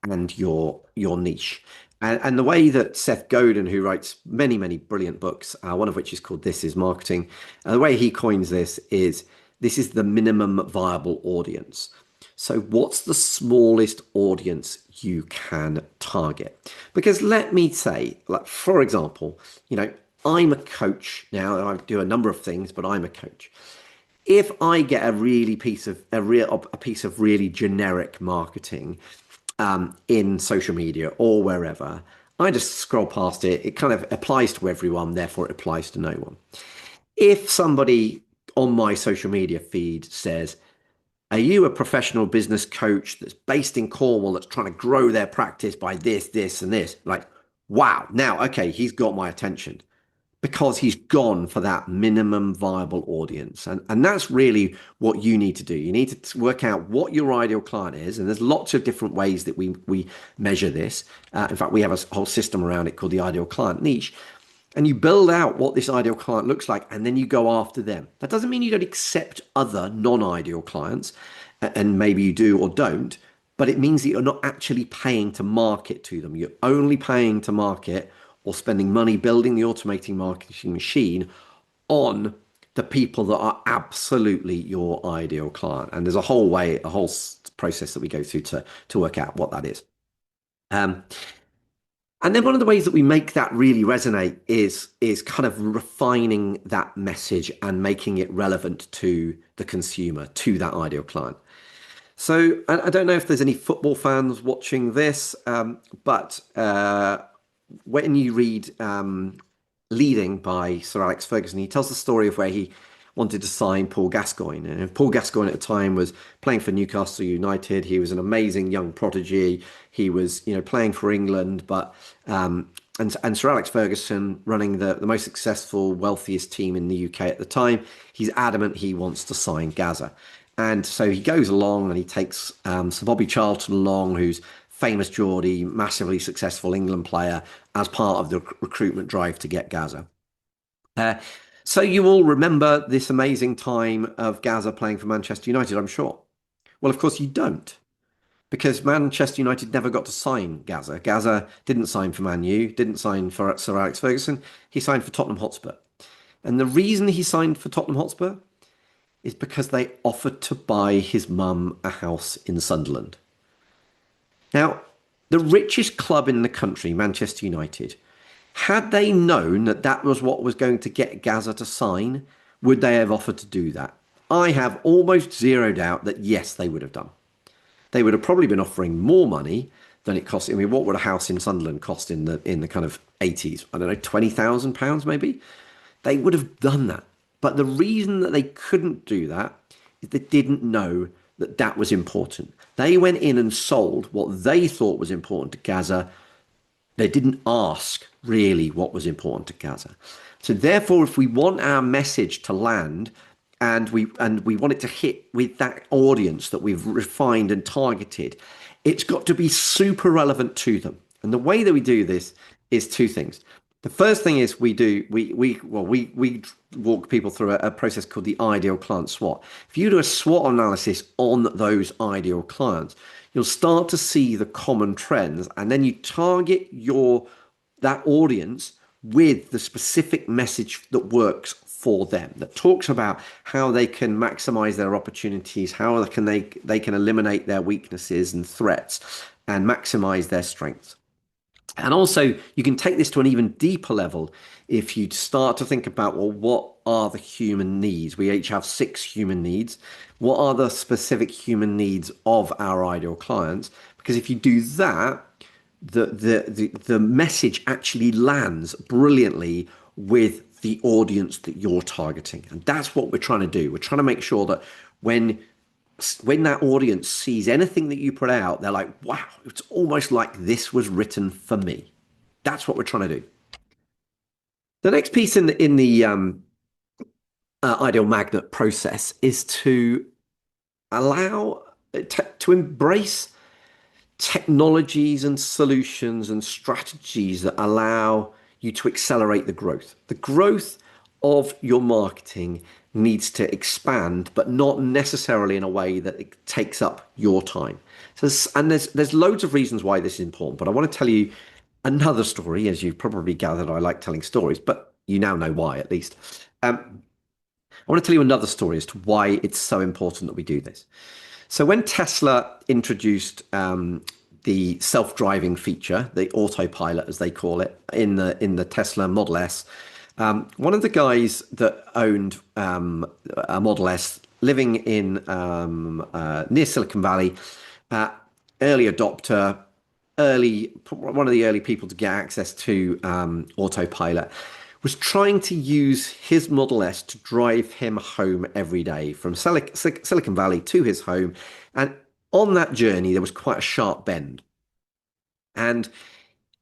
and your niche. And the way that Seth Godin, who writes many, many brilliant books, one of which is called This Is Marketing, the way he coins this is the minimum viable audience. So what's the smallest audience you can target? Because let me say, like, for example, I'm a coach now, and I do a number of things, but I'm a coach. If I get a piece of really generic marketing in social media or wherever, I just scroll past it. It kind of applies to everyone, therefore it applies to no one. If somebody on my social media feed says, "Are you a professional business coach that's based in Cornwall that's trying to grow their practice by this, this, and this?" Like, wow, now, okay, he's got my attention because he's gone for that minimum viable audience. And that's really what you need to do. You need to work out what your ideal client is. And there's lots of different ways that we measure this. In fact, we have a whole system around it called the ideal client niche. And you build out what this ideal client looks like, and then you go after them. That doesn't mean you don't accept other non-ideal clients, and maybe you do or don't, but it means that you're not actually paying to market to them. You're only paying to market or spending money building the automating marketing machine on the people that are absolutely your ideal client. And there's a whole process that we go through to work out what that is. Um, and then one of the ways that we make that really resonate is kind of refining that message and making it relevant to the consumer, to that ideal client. So I don't know if there's any football fans watching this, but when you read Leading by Sir Alex Ferguson, he tells the story of where he wanted to sign Paul Gascoigne. And Paul Gascoigne at the time was playing for Newcastle United. He was an amazing young prodigy. He was, playing for England, but and Sir Alex Ferguson, running the most successful, wealthiest team in the UK at the time, he's adamant he wants to sign Gazza. And so he goes along and he takes Sir Bobby Charlton along, who's famous Geordie, massively successful England player, as part of the recruitment drive to get Gazza. So you all remember this amazing time of Gazza playing for Manchester United, I'm sure. Well, of course you don't, because Manchester United never got to sign Gazza. Gazza didn't sign for Man U, didn't sign for Sir Alex Ferguson. He signed for Tottenham Hotspur. And the reason he signed for Tottenham Hotspur is because they offered to buy his mum a house in Sunderland. Now, the richest club in the country, Manchester United, had they known that that was what was going to get Gazza to sign, would they have offered to do that? I have almost zero doubt that yes, they would have done. they would have probably been offering more money than it cost. I mean, what would a house in Sunderland cost in the kind of 80s? I don't know, £20,000 maybe. They would have done that. But the reason that they couldn't do that is they didn't know that that was important. They went in and sold what they thought was important to Gaza. They didn't ask really what was important to Gaza. So therefore, if we want our message to land and we want it to hit with that audience that we've refined and targeted, it's got to be super relevant to them. And the way that we do this is two things. The first thing is we walk people through a process called the ideal client SWOT. If you do a SWOT analysis on those ideal clients, you'll start to see the common trends, and then you target that audience with the specific message that works for them, that talks about how they can maximize their opportunities, how they can eliminate their weaknesses and threats and maximize their strengths. And also, you can take this to an even deeper level if you start to think about, well, what are the human needs? We each have 6 human needs. What are the specific human needs of our ideal clients? Because if you do that, the message actually lands brilliantly with the audience that you're targeting. And that's what we're trying to do. We're trying to make sure that when that audience sees anything that you put out, they're like, wow, it's almost like this was written for me. That's what we're trying to do. The next piece in the ideal magnet process is to allow to embrace technologies and solutions and strategies that allow you to accelerate the growth. The growth of your marketing needs to expand, but not necessarily in a way that it takes up your time. So, and there's loads of reasons why this is important, but I want to tell you another story. As you've probably gathered, I like telling stories, but you now know why at least. I want to tell you another story as to why it's so important that we do this. So when Tesla introduced the self-driving feature, the autopilot as they call it, in the Tesla Model S, one of the guys that owned a Model S living in near Silicon Valley, early adopter, one of the early people to get access to autopilot, was trying to use his Model S to drive him home every day from Silicon Valley to his home. And on that journey, there was quite a sharp bend. And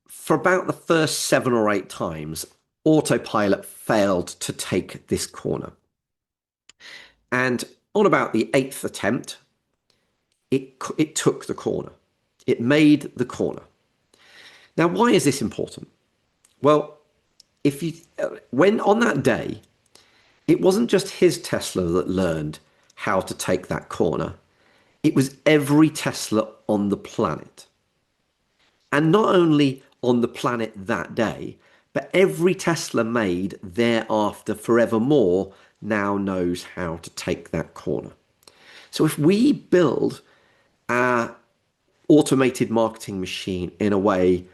for about the first 7 or 8 times, autopilot failed to take this corner. And on about the 8th attempt, it took the corner. It made the corner. Now, why is this important? Well, when on that day, it wasn't just his Tesla that learned how to take that corner. It was every Tesla on the planet. And not only on the planet that day, but every Tesla made thereafter forevermore now knows how to take that corner. So if we build our automated marketing machine in a way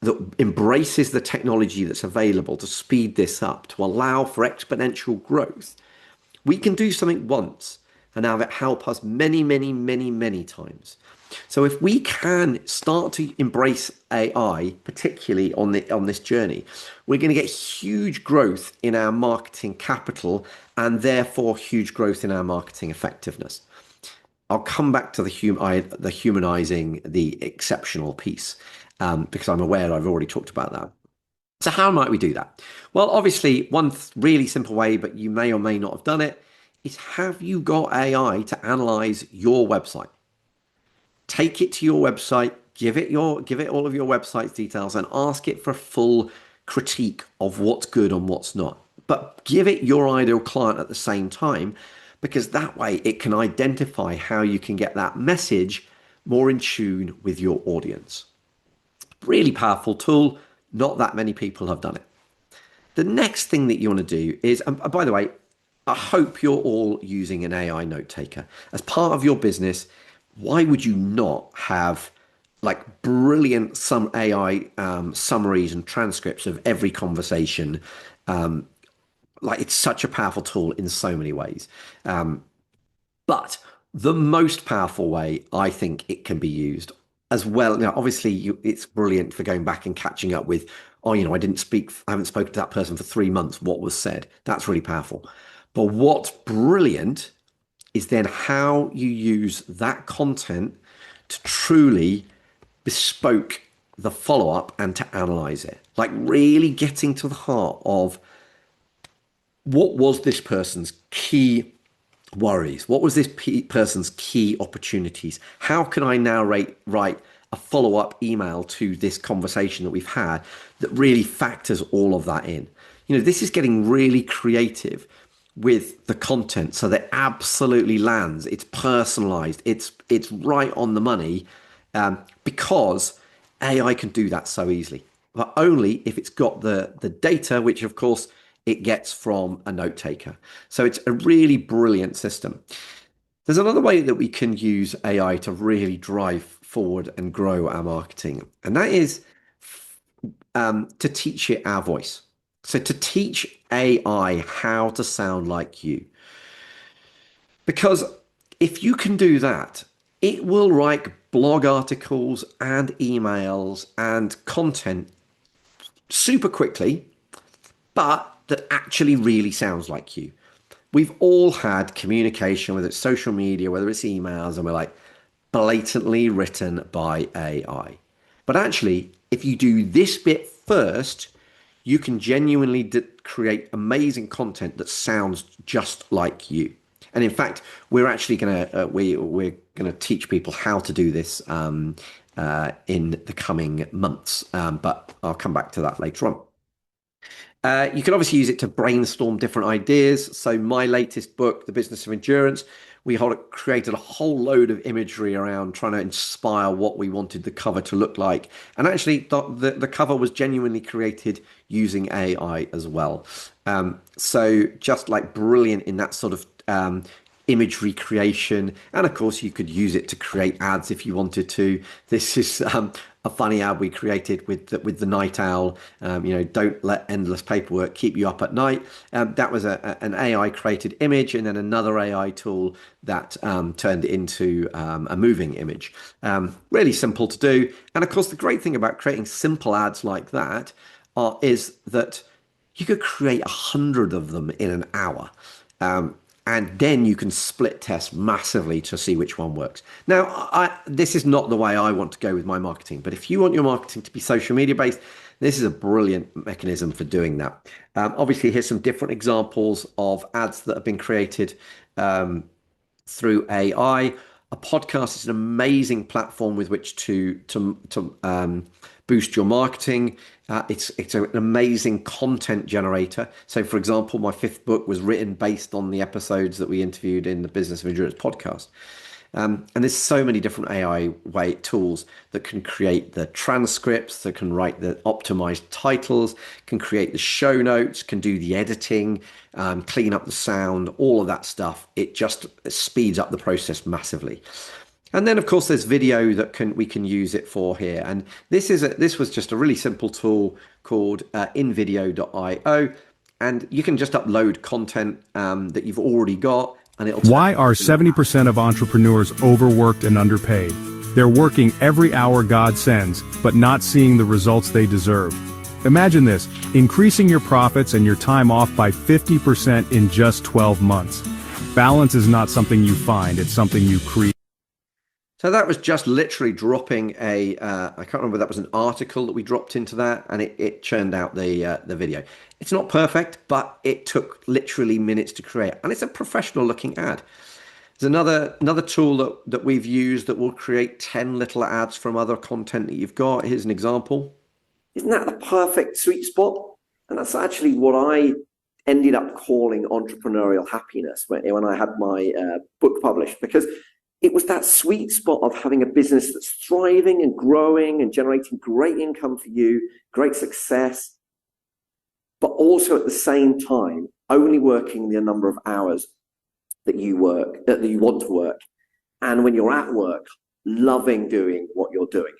that embraces the technology that's available to speed this up, to allow for exponential growth, we can do something once and have it help us many, many, many, many times. So if we can start to embrace AI, particularly on this journey, we're going to get huge growth in our marketing capital and therefore huge growth in our marketing effectiveness. I'll come back to the humanizing, the exceptional piece, because I'm aware I've already talked about that. So how might we do that? Well, obviously, one really simple way, but you may or may not have done it, is have you got AI to analyze your website? Take it to your website, give it all of your website's details, and ask it for a full critique of what's good and what's not. But give it your ideal client at the same time, because that way it can identify how you can get that message more in tune with your audience. Really powerful tool. Not that many people have done it. The next thing that you want to do is, and by the way, I hope you're all using an AI note taker as part of your business. Why would you not have like brilliant some AI summaries and transcripts of every conversation? Like it's such a powerful tool in so many ways. But The most powerful way I think it can be used as well. Now, obviously, it's brilliant for going back and catching up with, oh, I haven't spoken to that person for 3 months. What was said? That's really powerful. But what's brilliant is then how you use that content to truly bespoke the follow up and to analyze it. Like really getting to the heart of what was this person's key worries? What was this person's key opportunities? How can I now write a follow up email to this conversation that we've had that really factors all of that in? This is getting really creative with the content so that it absolutely lands. It's personalized. It's right on the money because AI can do that so easily, but only if it's got the data, which of course it gets from a note taker. So it's a really brilliant system. There's another way that we can use AI to really drive forward and grow our marketing, and that is to teach it our voice. So to teach AI how to sound like you. Because if you can do that, it will write blog articles and emails and content super quickly, but that actually really sounds like you. We've all had communication, whether it's social media, whether it's emails, and we're like blatantly written by AI. But actually, if you do this bit first, you can genuinely create amazing content that sounds just like you. And in fact, we're actually we're gonna teach people how to do this in the coming months. But I'll come back to that later on. You can obviously use it to brainstorm different ideas. So my latest book, The Business of Endurance, we created a whole load of imagery around trying to inspire what we wanted the cover to look like. And actually, the cover was genuinely created using AI as well. So just like brilliant in that sort of imagery creation. And of course, you could use it to create ads if you wanted to. This is a funny ad we created with the night owl. Don't let endless paperwork keep you up at night. That was an AI created image, and then another AI tool that turned it into a moving image. Really simple to do. And of course, the great thing about creating simple ads like that is that you could create 100 of them in an hour. And then you can split test massively to see which one works. Now, this is not the way I want to go with my marketing, but if you want your marketing to be social media based, this is a brilliant mechanism for doing that. Obviously, here's some different examples of ads that have been created through AI. A podcast is an amazing platform with which to boost your marketing. It's an amazing content generator. So, for example, my fifth book was written based on the episodes that we interviewed in the Business of Endurance podcast. And there's so many different AI tools that can create the transcripts, that can write the optimized titles, can create the show notes, can do the editing, clean up the sound, all of that stuff. It just speeds up the process massively. And then, of course, there's video that we can use it for here. And this was just a really simple tool called invideo.io, and you can just upload content that you've already got, and it'll. Why are 70% of entrepreneurs overworked and underpaid? They're working every hour God sends, but not seeing the results they deserve. Imagine this: increasing your profits and your time off by 50% in just 12 months. Balance is not something you find, it's something you create. So that was just literally dropping I can't remember, that was an article that we dropped into that, and it churned out the video. It's not perfect, but it took literally minutes to create, and it's a professional looking ad. There's another tool that we've used that will create 10 little ads from other content that you've got. Here's an example. Isn't that the perfect sweet spot? And that's actually what I ended up calling entrepreneurial happiness when I had my book published, because it was that sweet spot of having a business that's thriving and growing and generating great income for you, great success, but also at the same time only working the number of hours that you want to work, and when you're at work, loving doing what you're doing.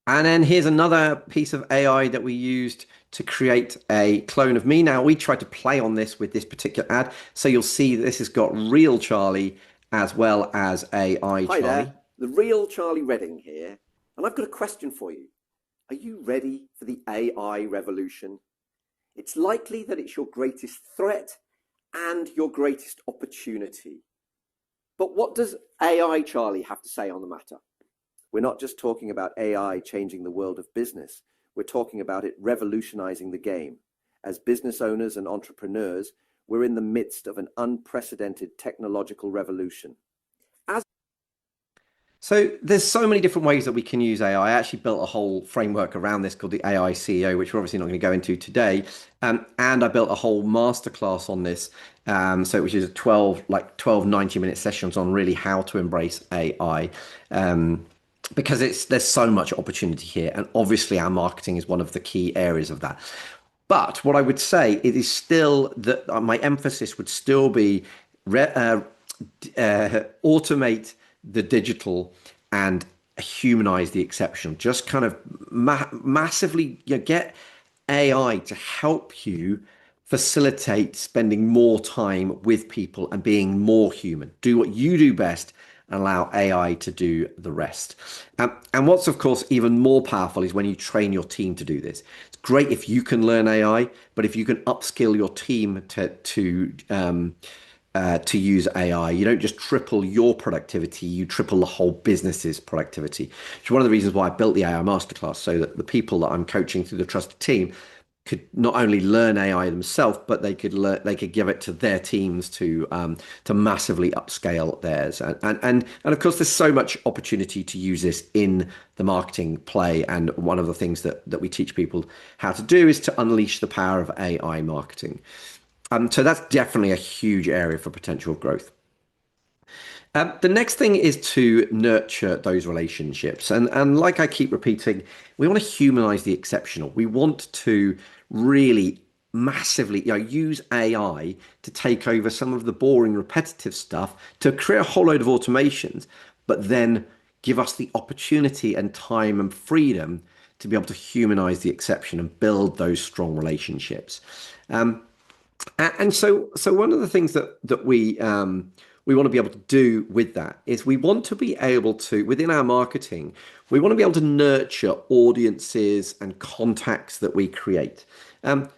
And then here's another piece of AI that we used to create a clone of me. Now, we tried to play on this with this particular ad. So you'll see this has got real Charlie as well as AI Hi Charlie. there, the real Charlie Redding here, and I've got a question for you. Are you ready for the AI revolution? It's likely that it's your greatest threat and your greatest opportunity. But what does AI Charlie have to say on the matter? We're not just talking about AI changing the world of business, we're talking about it revolutionizing the game. As business owners and entrepreneurs, we're in the midst of an unprecedented technological revolution. So there's so many different ways that we can use AI. I actually built a whole framework around this called the AI CEO, which we're obviously not going to go into today. And I built a whole masterclass on this. Which is 12 90-minute sessions on really how to embrace AI. Because there's so much opportunity here. And obviously our marketing is one of the key areas of that. But what I would say, it is still that my emphasis would still be automate the digital and humanize the exceptional. Just kind of massively get AI to help you facilitate spending more time with people and being more human. Do what you do best and allow AI to do the rest. And what's, of course, even more powerful is when you train your team to do this. It's great if you can learn AI, but if you can upskill your team to use AI, you don't just triple your productivity, you triple the whole business's productivity. Which is one of the reasons why I built the AI Masterclass, so that the people that I'm coaching through the trusted team could not only learn AI themselves, but they could give it to their teams to massively upscale theirs. And of course, there's so much opportunity to use this in the marketing play. And one of the things that we teach people how to do is to unleash the power of AI marketing. So that's definitely a huge area for potential growth. The next thing is to nurture those relationships. And like I keep repeating, we want to humanize the exceptional. We want to really massively use AI to take over some of the boring, repetitive stuff, to create a whole load of automations, but then give us the opportunity and time and freedom to be able to humanize the exception and build those strong relationships. And so one of the things that we want to be able to do with that is we want to be able to, within our marketing, we want to be able to nurture audiences and contacts that we create.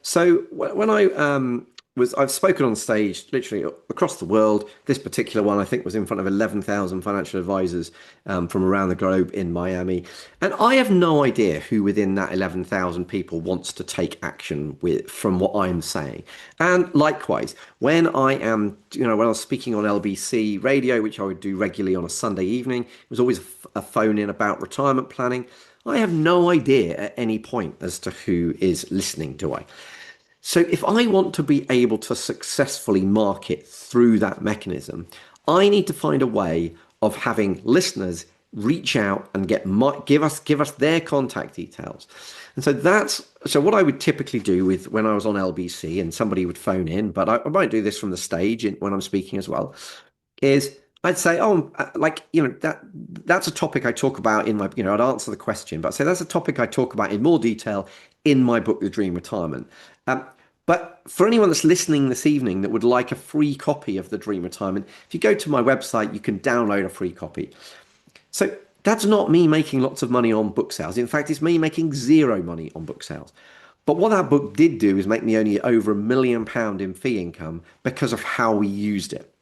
So when I've spoken on stage literally across the world. This particular one, I think, was in front of 11,000 financial advisors from around the globe in Miami. And I have no idea who within that 11,000 people wants to take action from what I'm saying. And likewise, when when I was speaking on LBC radio, which I would do regularly on a Sunday evening, it was always a phone in about retirement planning. I have no idea at any point as to who is listening, do I? So if I want to be able to successfully market through that mechanism, I need to find a way of having listeners reach out and give us their contact details. And so what I would typically do with when I was on LBC and somebody would phone in, but I might do this from the stage when I'm speaking as well, is I'd say, that's a topic I talk about in my, I'd answer the question, but I'd say that's a topic I talk about in more detail in my book, The Dream Retirement. But for anyone that's listening this evening that would like a free copy of The Dream Retirement, if you go to my website, you can download a free copy. So that's not me making lots of money on book sales. In fact, it's me making zero money on book sales. But what that book did do is make me only over £1 million in fee income because of how we used it.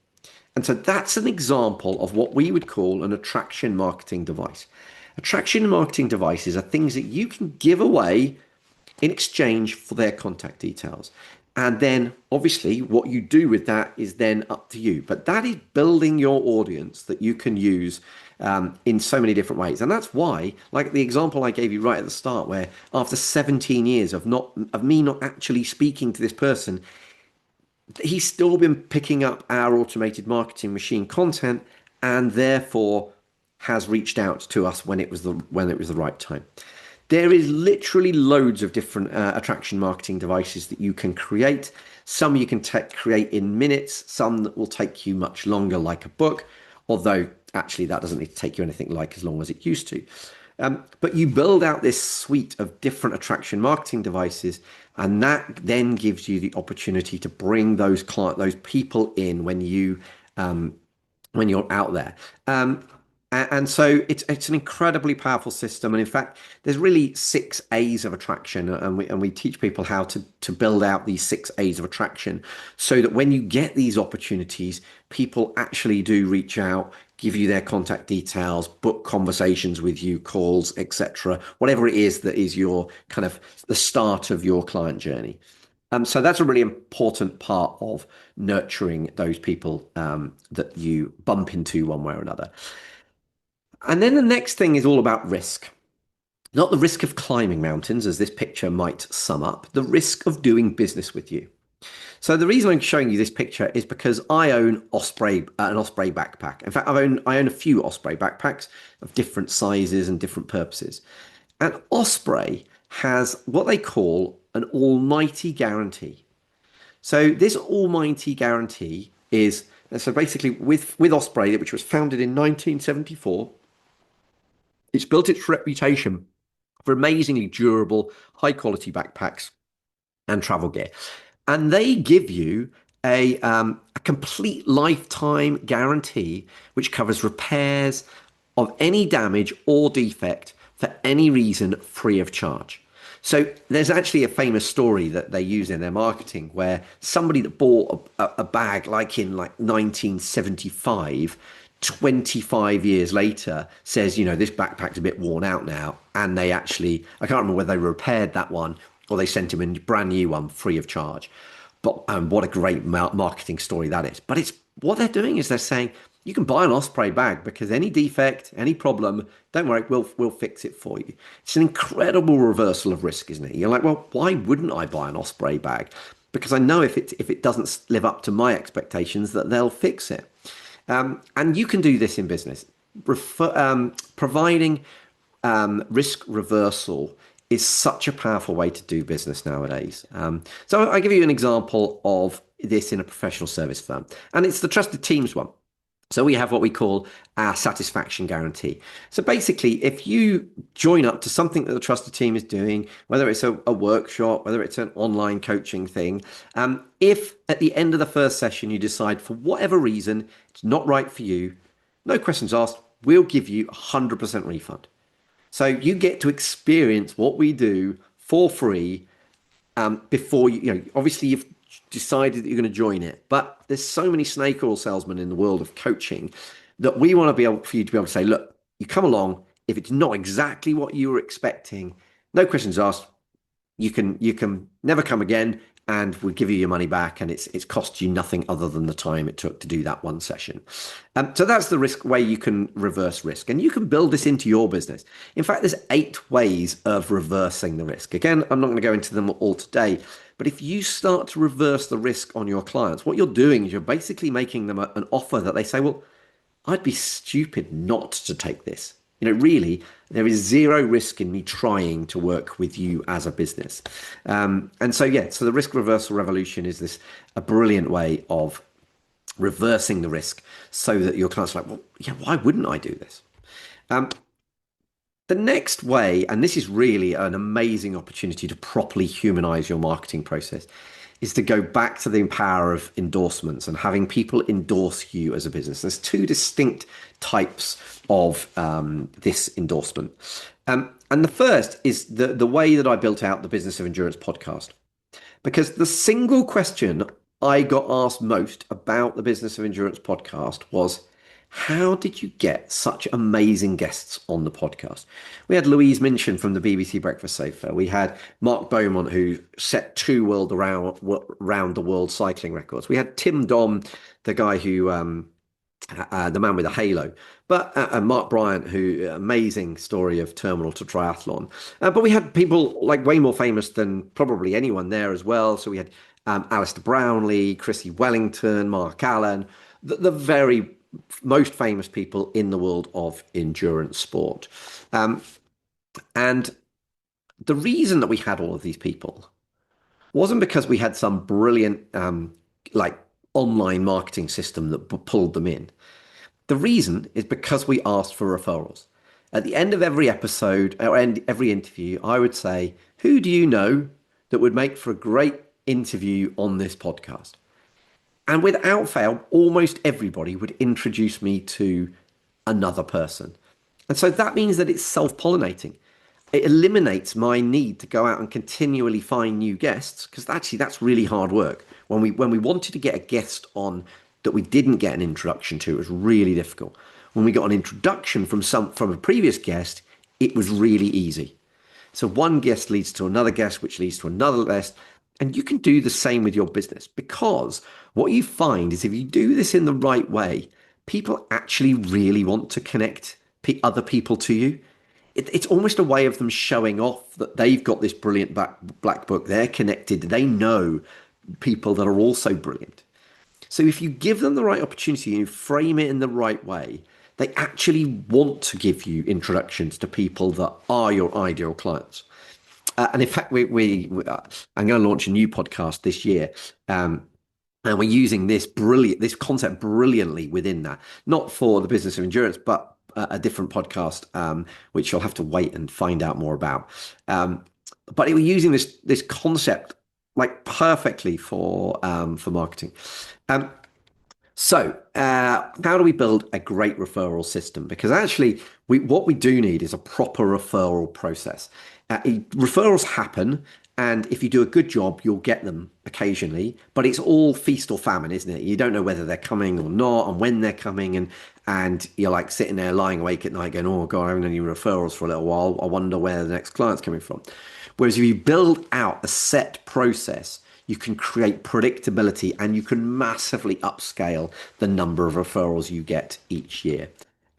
And so that's an example of what we would call an attraction marketing device. Attraction marketing devices are things that you can give away in exchange for their contact details. And then obviously what you do with that is then up to you. But that is building your audience that you can use in so many different ways. And that's why, like the example I gave you right at the start, where after 17 years of me not actually speaking to this person, he's still been picking up our automated marketing machine content and therefore has reached out to us when it was the right time. There is literally loads of different attraction marketing devices that you can create. Some you can create in minutes, some that will take you much longer, like a book, although actually that doesn't need to take you anything like as long as it used to. But you build out this suite of different attraction marketing devices, and that then gives you the opportunity to bring those people in when you when you're out there. And so it's an incredibly powerful system. And in fact, there's really 6 A's of attraction, and we teach people how to build out these 6 A's of attraction, so that when you get these opportunities, people actually do reach out, give you their contact details, book conversations with you, calls, etc. Whatever it is that is your kind of the start of your client journey. So that's a really important part of nurturing those people that you bump into one way or another. And then the next thing is all about risk. Not the risk of climbing mountains, as this picture might sum up, the risk of doing business with you. So the reason I'm showing you this picture is because I own an Osprey backpack. In fact, I own a few Osprey backpacks of different sizes and different purposes. And Osprey has what they call an almighty guarantee. So this almighty guarantee is, so basically with Osprey, which was founded in 1974, it's built its reputation for amazingly durable, high quality backpacks and travel gear. And they give you a complete lifetime guarantee, which covers repairs of any damage or defect for any reason free of charge. So there's actually a famous story that they use in their marketing where somebody that bought a bag like in like 1975, 25 years later says, you know, this backpack's a bit worn out now. And they actually, I can't remember whether they repaired that one or they sent him a brand new one free of charge. But what a great marketing story that is. But it's what they're doing is they're saying, you can buy an Osprey bag because any defect, any problem, don't worry, we'll fix it for you. It's an incredible reversal of risk, isn't it? You're like, well, why wouldn't I buy an Osprey bag? Because I know if it doesn't live up to my expectations, that they'll fix it. And you can do this in business. Providing risk reversal is such a powerful way to do business nowadays. So I'll give you an example of this in a professional service firm, and it's the trusted teams one. So we have what we call our satisfaction guarantee. So basically, if you join up to something that the trusted team is doing, whether it's a workshop, whether it's an online coaching thing, if at the end of the first session you decide for whatever reason it's not right for you, no questions asked, we'll give you 100% refund. So you get to experience what we do for free before you obviously you've decided that you're going to join it. But there's so many snake oil salesmen in the world of coaching that we want to be able for you to be able to say, look, you come along. If it's not exactly what you were expecting, no questions asked. You can never come again, and we'll give you your money back. And it's cost you nothing other than the time it took to do that one session. So that's the risk way you can reverse risk, and you can build this into your business. In fact, there's 8 ways of reversing the risk. Again, I'm not going to go into them all today. But if you start to reverse the risk on your clients, what you're doing is you're basically making them an offer that they say, well, I'd be stupid not to take this. Really, there is zero risk in me trying to work with you as a business. And so the risk reversal revolution is a brilliant way of reversing the risk so that your clients are like, well, yeah, why wouldn't I do this? The next way, and this is really an amazing opportunity to properly humanize your marketing process, is to go back to the power of endorsements and having people endorse you as a business. There's 2 distinct types of this endorsement. And the first is the way that I built out the Business of Endurance podcast. Because the single question I got asked most about the Business of Endurance podcast was, how did you get such amazing guests on the podcast? We had Louise Minchin from the BBC Breakfast Sofa. We had Mark Beaumont, who set 2 round the world cycling records. We had Tim Dom, the guy who, the man with a halo. But Mark Bryant, who amazing story of terminal to triathlon. But we had people like way more famous than probably anyone there as well. So we had Alistair Brownlee, Chrissy Wellington, Mark Allen, the very most famous people in the world of endurance sport. And the reason that we had all of these people wasn't because we had some brilliant online marketing system that pulled them in. The reason is because we asked for referrals. At the end of every episode or every interview, I would say, who do you know that would make for a great interview on this podcast? And without fail, almost everybody would introduce me to another person. And so that means that it's self-pollinating. It eliminates my need to go out and continually find new guests, because actually that's really hard work. When we wanted to get a guest on that we didn't get an introduction to, it was really difficult. When we got an introduction from a previous guest, it was really easy. So one guest leads to another guest, which leads to another guest. And you can do the same with your business, because what you find is if you do this in the right way, people actually really want to connect other people to you. It's almost a way of them showing off that they've got this brilliant black book. They're connected. They know people that are also brilliant. So if you give them the right opportunity and you frame it in the right way, they actually want to give you introductions to people that are your ideal clients. And in fact, I'm going to launch a new podcast this year. And we're using this concept brilliantly within that, not for the business of endurance, but a different podcast, which you'll have to wait and find out more about. But we're using this concept like perfectly for marketing. So, how do we build a great referral system? Because actually, what we do need is a proper referral process. Referrals happen, and if you do a good job, you'll get them occasionally. But it's all feast or famine, isn't it? You don't know whether they're coming or not, and when they're coming, and you're like sitting there lying awake at night, going, "Oh God, I haven't had any referrals for a little while. I wonder where the next client's coming from." Whereas if you build out a set process, you can create predictability and you can massively upscale the number of referrals you get each year.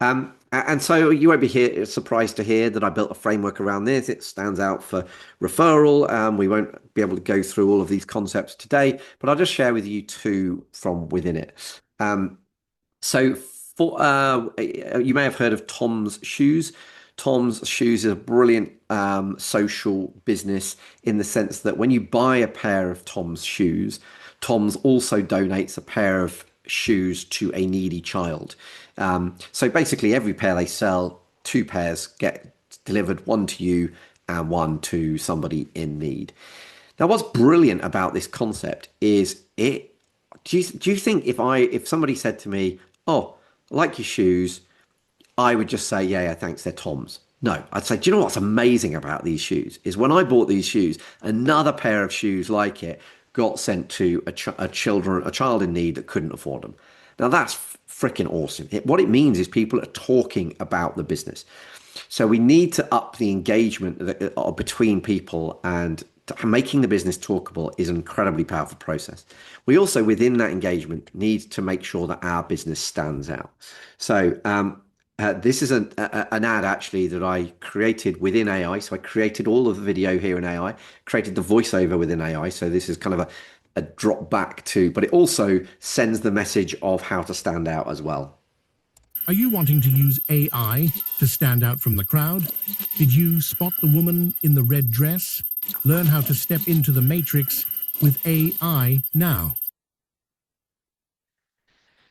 And so you won't be surprised to hear that I built a framework around this. It stands out for referral. We won't be able to go through all of these concepts today, but I'll just share with you two from within it. So you may have heard of Tom's Shoes. Tom's Shoes is a brilliant social business in the sense that when you buy a pair of Tom's shoes, Tom's also donates a pair of shoes to a needy child. So basically, every pair they sell, two pairs get delivered, one to you and one to somebody in need. Now, what's brilliant about this concept is it. Do you think if somebody said to me, "Oh, I like your shoes," I would just say, yeah, thanks, they're Tom's. No, I'd say, do you know what's amazing about these shoes is when I bought these shoes, another pair of shoes like it got sent to a child in need that couldn't afford them. Now that's freaking awesome. What it means is people are talking about the business. So we need to up the engagement between people, and making the business talkable is an incredibly powerful process. We also, within that engagement, need to make sure that our business stands out. So this is an ad actually that I created within AI. So I created all of the video here in AI, created the voiceover within AI. So this is kind of a drop back to, but it also sends the message of how to stand out as well. Are you wanting to use AI to stand out from the crowd? Did you spot the woman in the red dress? Learn how to step into the matrix with AI now.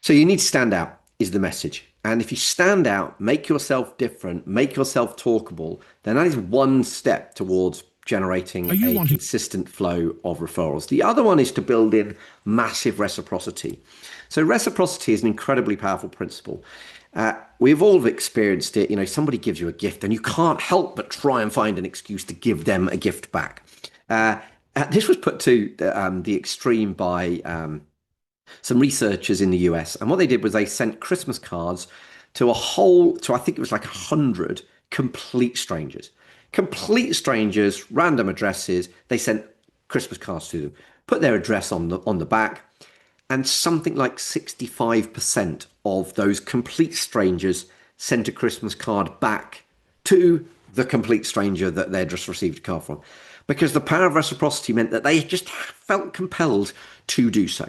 So you need to stand out is the message. And if you stand out, make yourself different, make yourself talkable, then that is one step towards generating a consistent flow of referrals. The other one is to build in massive reciprocity. So reciprocity is an incredibly powerful principle. We've all experienced it. You know, somebody gives you a gift and you can't help but try and find an excuse to give them a gift back. This was put to the extreme by some researchers in the US. And what they did was they sent Christmas cards to I think it was like 100 complete strangers. Complete strangers, random addresses. They sent Christmas cards to them, put their address on the back, and something like 65% of those complete strangers sent a Christmas card back to the complete stranger that they'd just received a card from, because the power of reciprocity meant that they just felt compelled to do so.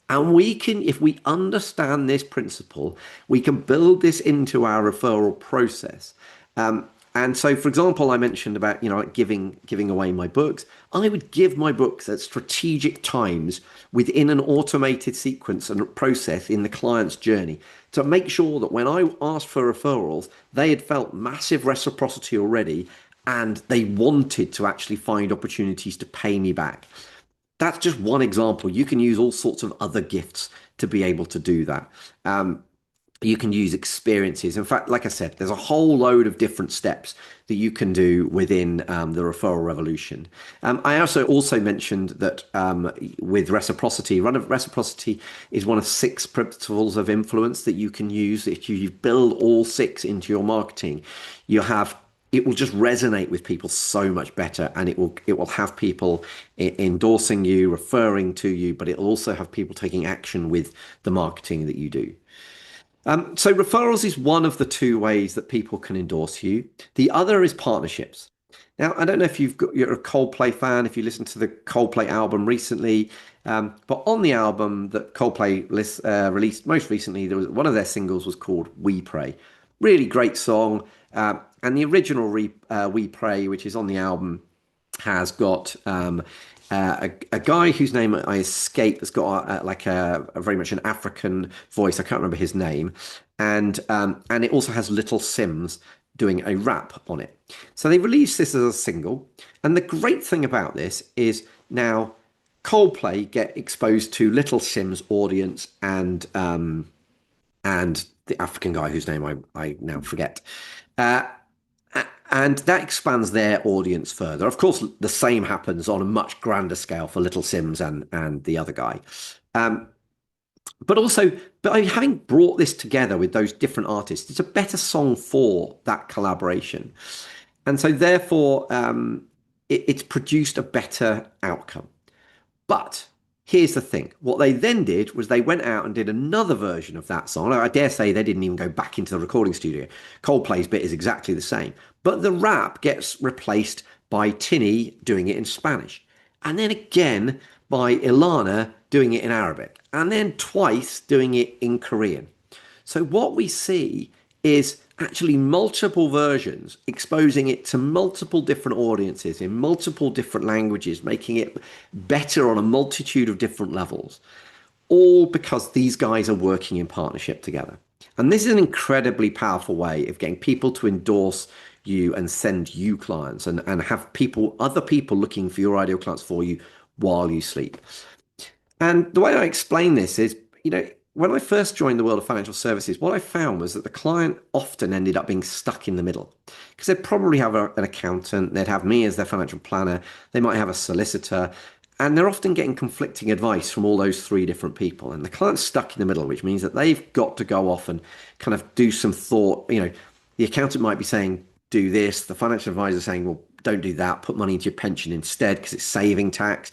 And we can, if we understand this principle, we can build this into our referral process. And so, for example, I mentioned about, like giving away my books. I would give my books at strategic times within an automated sequence and process in the client's journey to make sure that when I asked for referrals, they had felt massive reciprocity already and they wanted to actually find opportunities to pay me back. that's just one example. You can use all sorts of other gifts to be able to do that. You can use experiences. In fact, like I said, there's a whole load of different steps that you can do within the referral revolution. I also mentioned that with reciprocity, reciprocity is one of 6 principles of influence that you can use. If you build all 6 into your marketing, it will just resonate with people so much better, and it will have people endorsing you, referring to you, but it'll also have people taking action with the marketing that you do. So referrals is one of the 2 ways that people can endorse you. The other is partnerships. Now, I don't know if you're a Coldplay fan, if you listened to the Coldplay album recently, but on the album that Coldplay released most recently, there was one of their singles was called We Pray. Really great song. And the original We Pray, which is on the album, has got a guy whose name I escape that's got like a very much an African voice. I can't remember his name, and it also has Little Sims doing a rap on it. So they released this as a single, and the great thing about this is now Coldplay get exposed to Little Sims' audience and the African guy whose name I now forget. And that expands their audience further. Of course, the same happens on a much grander scale for Little Sims and the other guy. But having brought this together with those different artists, it's a better song for that collaboration. And so therefore, it's produced a better outcome. But here's the thing. What they then did was they went out and did another version of that song. I dare say they didn't even go back into the recording studio. Coldplay's bit is exactly the same. But the rap gets replaced by Tinny doing it in Spanish. And then again by Ilana doing it in Arabic. And then twice doing it in Korean. So what we see is actually multiple versions, exposing it to multiple different audiences in multiple different languages, making it better on a multitude of different levels, all because these guys are working in partnership together. And this is an incredibly powerful way of getting people to endorse you and send you clients and have other people looking for your ideal clients for you while you sleep. And the way I explain this is, when I first joined the world of financial services, what I found was that the client often ended up being stuck in the middle because they'd probably have an accountant, they'd have me as their financial planner, they might have a solicitor, and they're often getting conflicting advice from all those 3 different people. And the client's stuck in the middle, which means that they've got to go off and kind of do some thought. The accountant might be saying, do this. The financial advisor saying, well, don't do that. Put money into your pension instead because it's saving tax.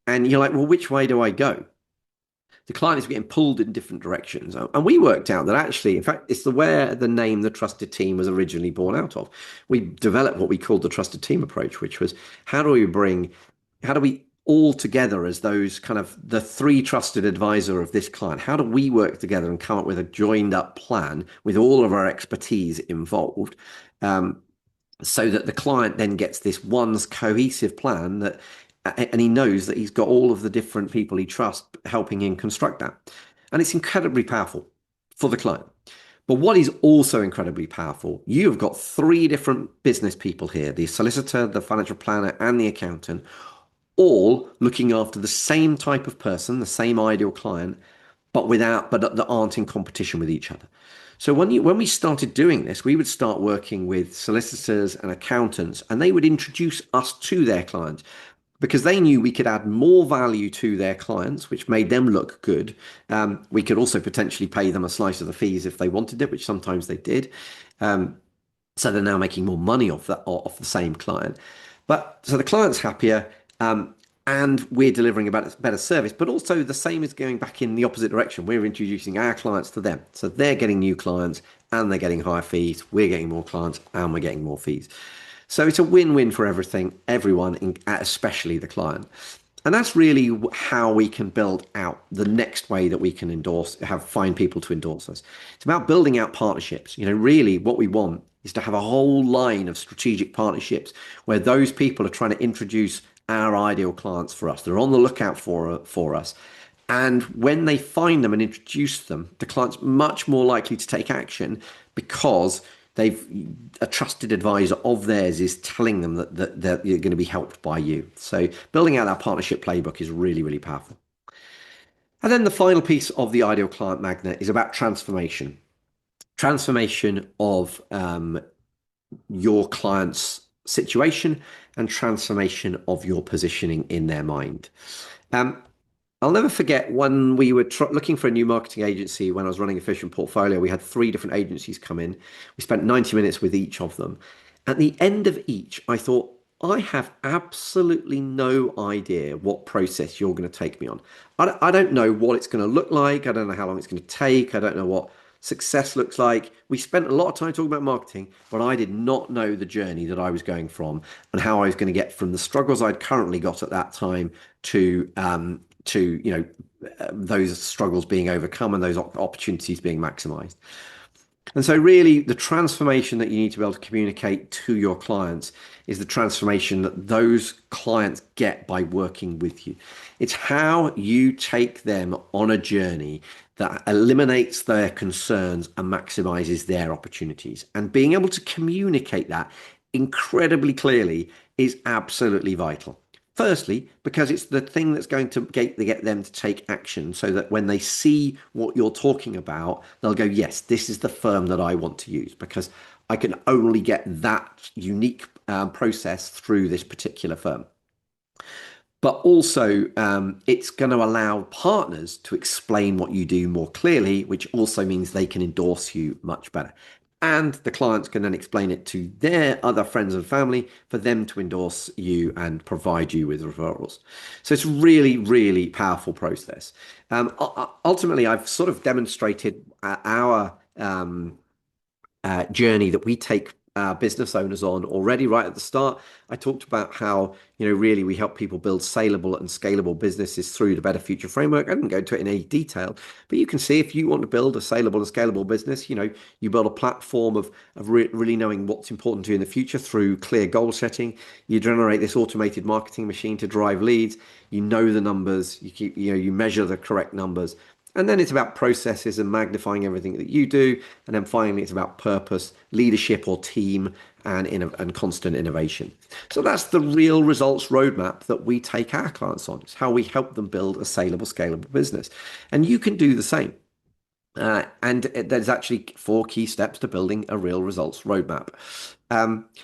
And you're like, well, which way do I go? The client is getting pulled in different directions. And we worked out that actually, in fact, it's where the name The Trusted Team was originally born out of. We developed what we called the Trusted Team approach, which was how do we all together as those kind of the 3 trusted advisor of this client, how do we work together and come up with a joined up plan with all of our expertise involved, so that the client then gets this one cohesive plan and he knows that he's got all of the different people he trusts helping him construct that. And it's incredibly powerful for the client. But what is also incredibly powerful, you have got 3 different business people here, the solicitor, the financial planner, and the accountant, all looking after the same type of person, the same ideal client, but that aren't in competition with each other. So when we started doing this, we would start working with solicitors and accountants, and they would introduce us to their clients, because they knew we could add more value to their clients, which made them look good. We could also potentially pay them a slice of the fees if they wanted it, which sometimes they did. So they're now making more money off the same client. So the client's happier, and we're delivering a better service. But also the same is going back in the opposite direction. We're introducing our clients to them. So they're getting new clients and they're getting higher fees. We're getting more clients and we're getting more fees. So it's a win-win for everyone, especially the client. And that's really how we can build out the next way that we can find people to endorse us. It's about building out partnerships. Really what we want is to have a whole line of strategic partnerships where those people are trying to introduce our ideal clients for us. They're on the lookout for us. And when they find them and introduce them, the client's much more likely to take action because they've a trusted advisor of theirs is telling them that you're going to be helped by you. So building out that partnership playbook is really, really powerful. And then the final piece of the ideal client magnet is about transformation. Transformation of your client's situation and transformation of your positioning in their mind. Um, I'll never forget when we were looking for a new marketing agency when I was running Efficient Portfolio. We had three different agencies come in. We spent 90 minutes with each of them. At the end of each, I thought, I have absolutely no idea what process you're going to take me on. I don't know what it's going to look like. I don't know how long it's going to take. I don't know what success looks like. We spent a lot of time talking about marketing, but I did not know the journey that I was going from and how I was going to get from the struggles I'd currently got at that time to those struggles being overcome and those opportunities being maximized. And so really the transformation that you need to be able to communicate to your clients is the transformation that those clients get by working with you. It's how you take them on a journey that eliminates their concerns and maximizes their opportunities. And being able to communicate that incredibly clearly is absolutely vital. Firstly, because it's the thing that's going to get them to take action so that when they see what you're talking about, they'll go, yes, this is the firm that I want to use because I can only get that unique process through this particular firm. But also, it's going to allow partners to explain what you do more clearly, which also means they can endorse you much better. And the clients can then explain it to their other friends and family for them to endorse you and provide you with referrals. So it's really, really powerful process. Ultimately, I've sort of demonstrated our journey that we take business owners on already right at the start. I talked about how, really we help people build saleable and scalable businesses through the Better Future framework. I didn't go into it in any detail, but you can see if you want to build a saleable and scalable business, you build a platform of really knowing what's important to you in the future through clear goal setting. You generate this automated marketing machine to drive leads. You know the numbers. You measure the correct numbers. And then it's about processes and magnifying everything that you do. And then finally, it's about purpose, leadership or team, and constant innovation. So that's the real results roadmap that we take our clients on. It's how we help them build a saleable, scalable business. And you can do the same. And there's actually 4 key steps to building a real results roadmap.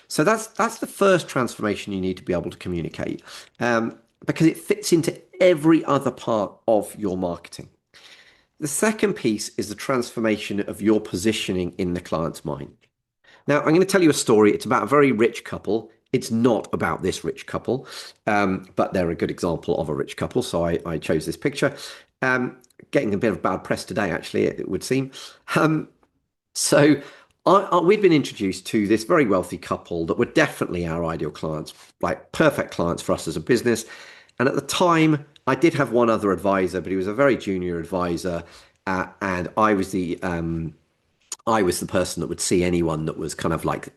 So that's the first transformation you need to be able to communicate because it fits into every other part of your marketing. The second piece is the transformation of your positioning in the client's mind. Now, I'm going to tell you a story. It's about a very rich couple. It's not about this rich couple, but they're a good example of a rich couple. So I chose this picture. Getting a bit of bad press today, actually, it would seem. So we've been introduced to this very wealthy couple that were definitely our ideal clients, like perfect clients for us as a business. And at the time, I did have one other advisor, but he was a very junior advisor, and I was the person that would see anyone that was kind of like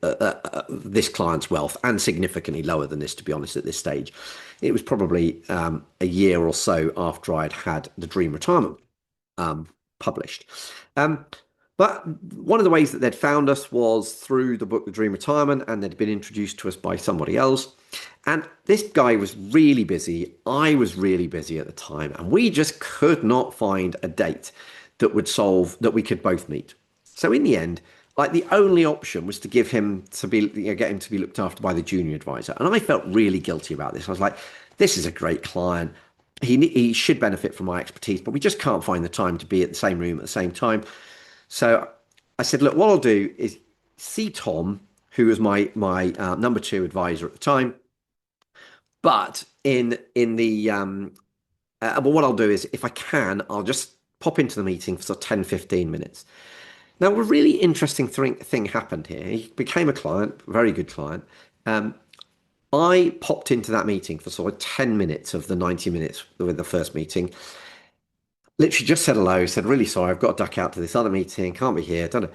this client's wealth and significantly lower than this, to be honest, at this stage. It was probably a year or so after I'd had the Dream Retirement published. But one of the ways that they'd found us was through the book, The Dream Retirement, and they'd been introduced to us by somebody else. And this guy was really busy. I was really busy at the time, and we just could not find a date that we could both meet. So in the end, like the only option was to get him to be looked after by the junior advisor. And I felt really guilty about this. I was like, this is a great client. He should benefit from my expertise, but we just can't find the time to be at the same room at the same time. So I said, look, what I'll do is see Tom, who was my number 2 advisor at the time. But but what I'll do is, if I can, I'll just pop into the meeting for sort of 10, 15 minutes. Now, a really interesting thing happened here. He became a client, a very good client. I popped into that meeting for sort of 10 minutes of the 90 minutes with the first meeting. Literally just said hello, said, really sorry, I've got to duck out to this other meeting, can't be here, don't know.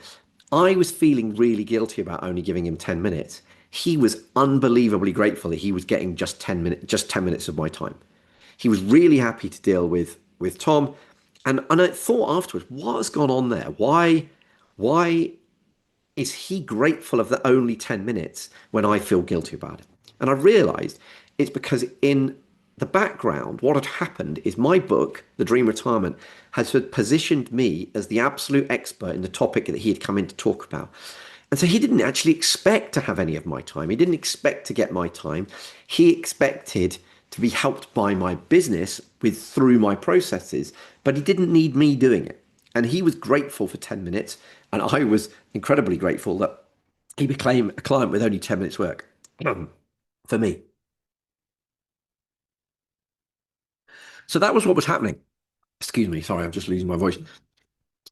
I was feeling really guilty about only giving him 10 minutes. He was unbelievably grateful that he was getting just 10 minutes of my time. He was really happy to deal with Tom. And I thought afterwards, what has gone on there? Why is he grateful of the only 10 minutes when I feel guilty about it? And I realized it's because in the background, what had happened is my book, The Dream Retirement, has positioned me as the absolute expert in the topic that he had come in to talk about. And so he didn't actually expect to have any of my time. He didn't expect to get my time. He expected to be helped by my business with through my processes, but he didn't need me doing it. And he was grateful for 10 minutes. And I was incredibly grateful that he became a client with only 10 minutes work for me. So that was what was happening. Excuse me, sorry, I'm just losing my voice.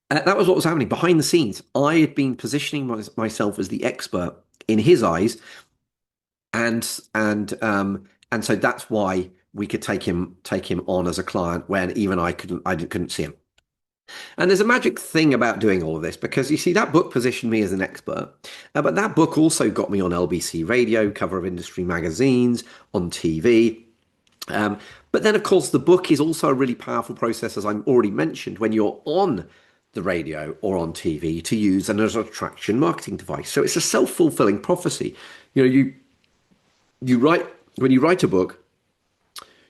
That was what was happening behind the scenes. I had been positioning myself as the expert in his eyes, and so that's why we could take him on as a client when even I couldn't see him. And there's a magic thing about doing all of this because you see that book positioned me as an expert, but that book also got me on LBC radio, cover of industry magazines, on TV. But then, of course, the book is also a really powerful process, as I already mentioned, when you're on the radio or on TV to use as an attraction marketing device. So it's a self-fulfilling prophecy. You write when you write a book,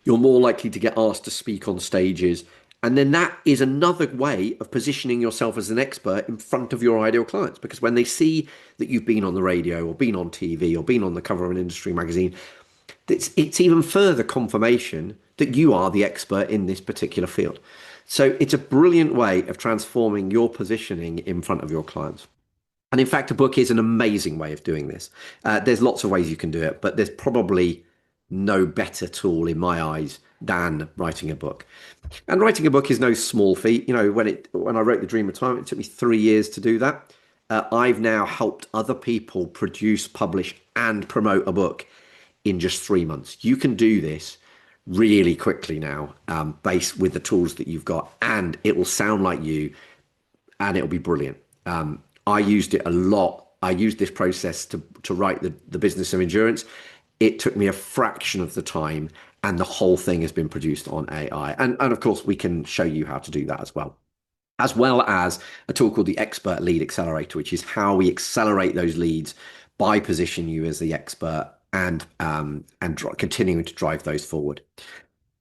you're more likely to get asked to speak on stages. And then that is another way of positioning yourself as an expert in front of your ideal clients. Because when they see that you've been on the radio or been on TV or been on the cover of an industry magazine, it's even further confirmation that you are the expert in this particular field. So it's a brilliant way of transforming your positioning in front of your clients. And in fact, a book is an amazing way of doing this. There's lots of ways you can do it, but there's probably no better tool in my eyes than writing a book. And writing a book is no small feat. When I wrote The Dream Retirement, it took me 3 years to do that. I've now helped other people produce, publish, and promote a book in just 3 months. You can do this really quickly now, based with the tools that you've got, and it will sound like you, and it'll be brilliant. I used it a lot. I used this process to write the Business of Endurance. It took me a fraction of the time, and the whole thing has been produced on AI. And of course, we can show you how to do that as well as a tool called the Expert Lead Accelerator, which is how we accelerate those leads by positioning you as the expert and continuing to drive those forward.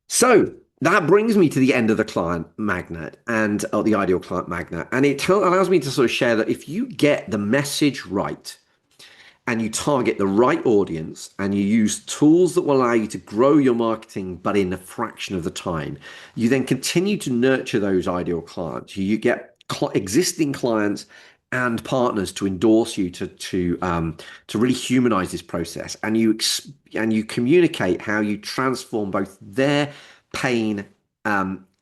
So that brings me to the end of the client magnet and the ideal client magnet. And it allows me to sort of share that if you get the message right and you target the right audience and you use tools that will allow you to grow your marketing, but in a fraction of the time, you then continue to nurture those ideal clients. You get existing clients and partners to endorse you to really humanize this process, and you communicate how you transform both their pain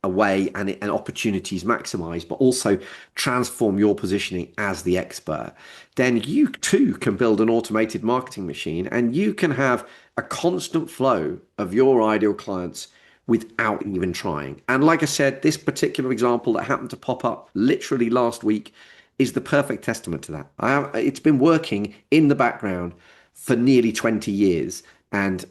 away and opportunities maximized, but also transform your positioning as the expert. Then you too can build an automated marketing machine, and you can have a constant flow of your ideal clients without even trying. And like I said, this particular example that happened to pop up literally last week is the perfect testament to that. It's been working in the background for nearly 20 years and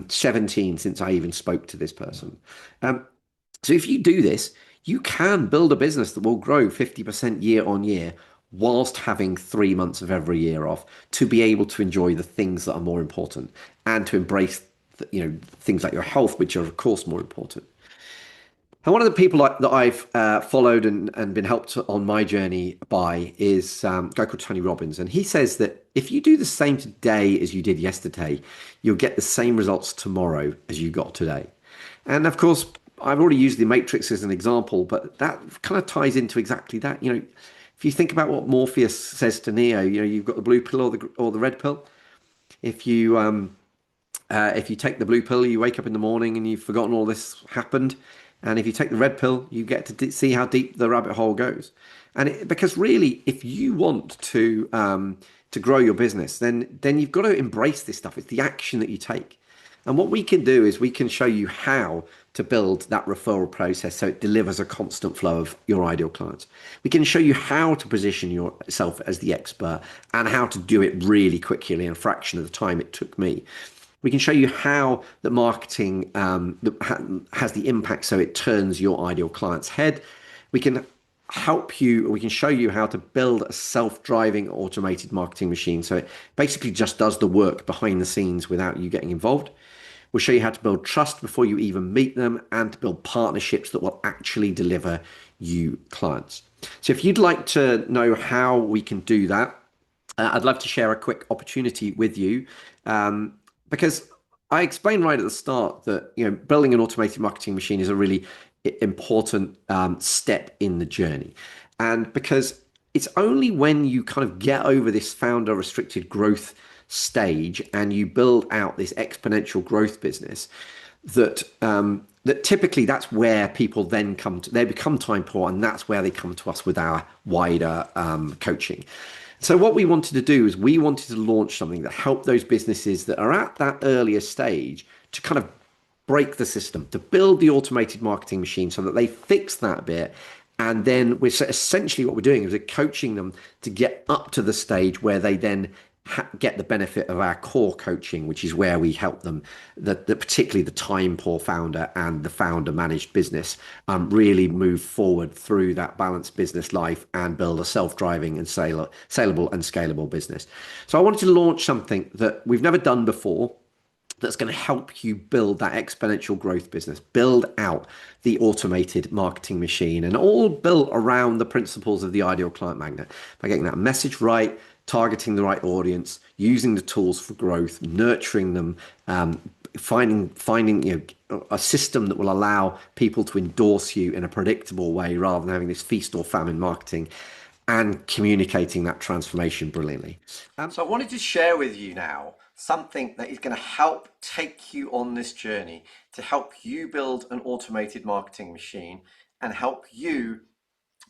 17 since I even spoke to this person. So if you do this, you can build a business that will grow 50% year on year whilst having 3 months of every year off to be able to enjoy the things that are more important and to embrace things like your health, which are of course more important. And one of the people that I've followed and been helped on my journey by is a guy called Tony Robbins. And he says that if you do the same today as you did yesterday, you'll get the same results tomorrow as you got today. And of course, I've already used the Matrix as an example, but that kind of ties into exactly that. If you think about what Morpheus says to Neo, you've got the blue pill or the red pill. If you take the blue pill, you wake up in the morning and you've forgotten all this happened. And if you take the red pill, you get to see how deep the rabbit hole goes. And because really, if you want to grow your business, then you've got to embrace this stuff. It's the action that you take. And what we can do is we can show you how to build that referral process so it delivers a constant flow of your ideal clients. We can show you how to position yourself as the expert and how to do it really quickly in a fraction of the time it took me. We can show you how the marketing has the impact so it turns your ideal client's head. We can we can show you how to build a self-driving automated marketing machine. So it basically just does the work behind the scenes without you getting involved. We'll show you how to build trust before you even meet them and to build partnerships that will actually deliver you clients. So if you'd like to know how we can do that, I'd love to share a quick opportunity with you, because I explained right at the start that building an automated marketing machine is a really important step in the journey, and because it's only when you kind of get over this founder restricted growth stage and you build out this exponential growth business that that typically that's where people then they become time poor, and that's where they come to us with our wider coaching. So what we wanted to do is we wanted to launch something that helped those businesses that are at that earlier stage to kind of break the system, to build the automated marketing machine so that they fix that bit. And then essentially what we're doing is we're coaching them to get up to the stage where they then get the benefit of our core coaching, which is where we help them, particularly the time poor founder and the founder managed business, really move forward through that balanced business life and build a self-driving and saleable and scalable business. So I wanted to launch something that we've never done before, that's going to help you build that exponential growth business, build out the automated marketing machine, and all built around the principles of the ideal client magnet by getting that message right, targeting the right audience, using the tools for growth, nurturing them, finding a system that will allow people to endorse you in a predictable way rather than having this feast or famine marketing, and communicating that transformation brilliantly. So I wanted to share with you now something that is going to help take you on this journey to help you build an automated marketing machine and help you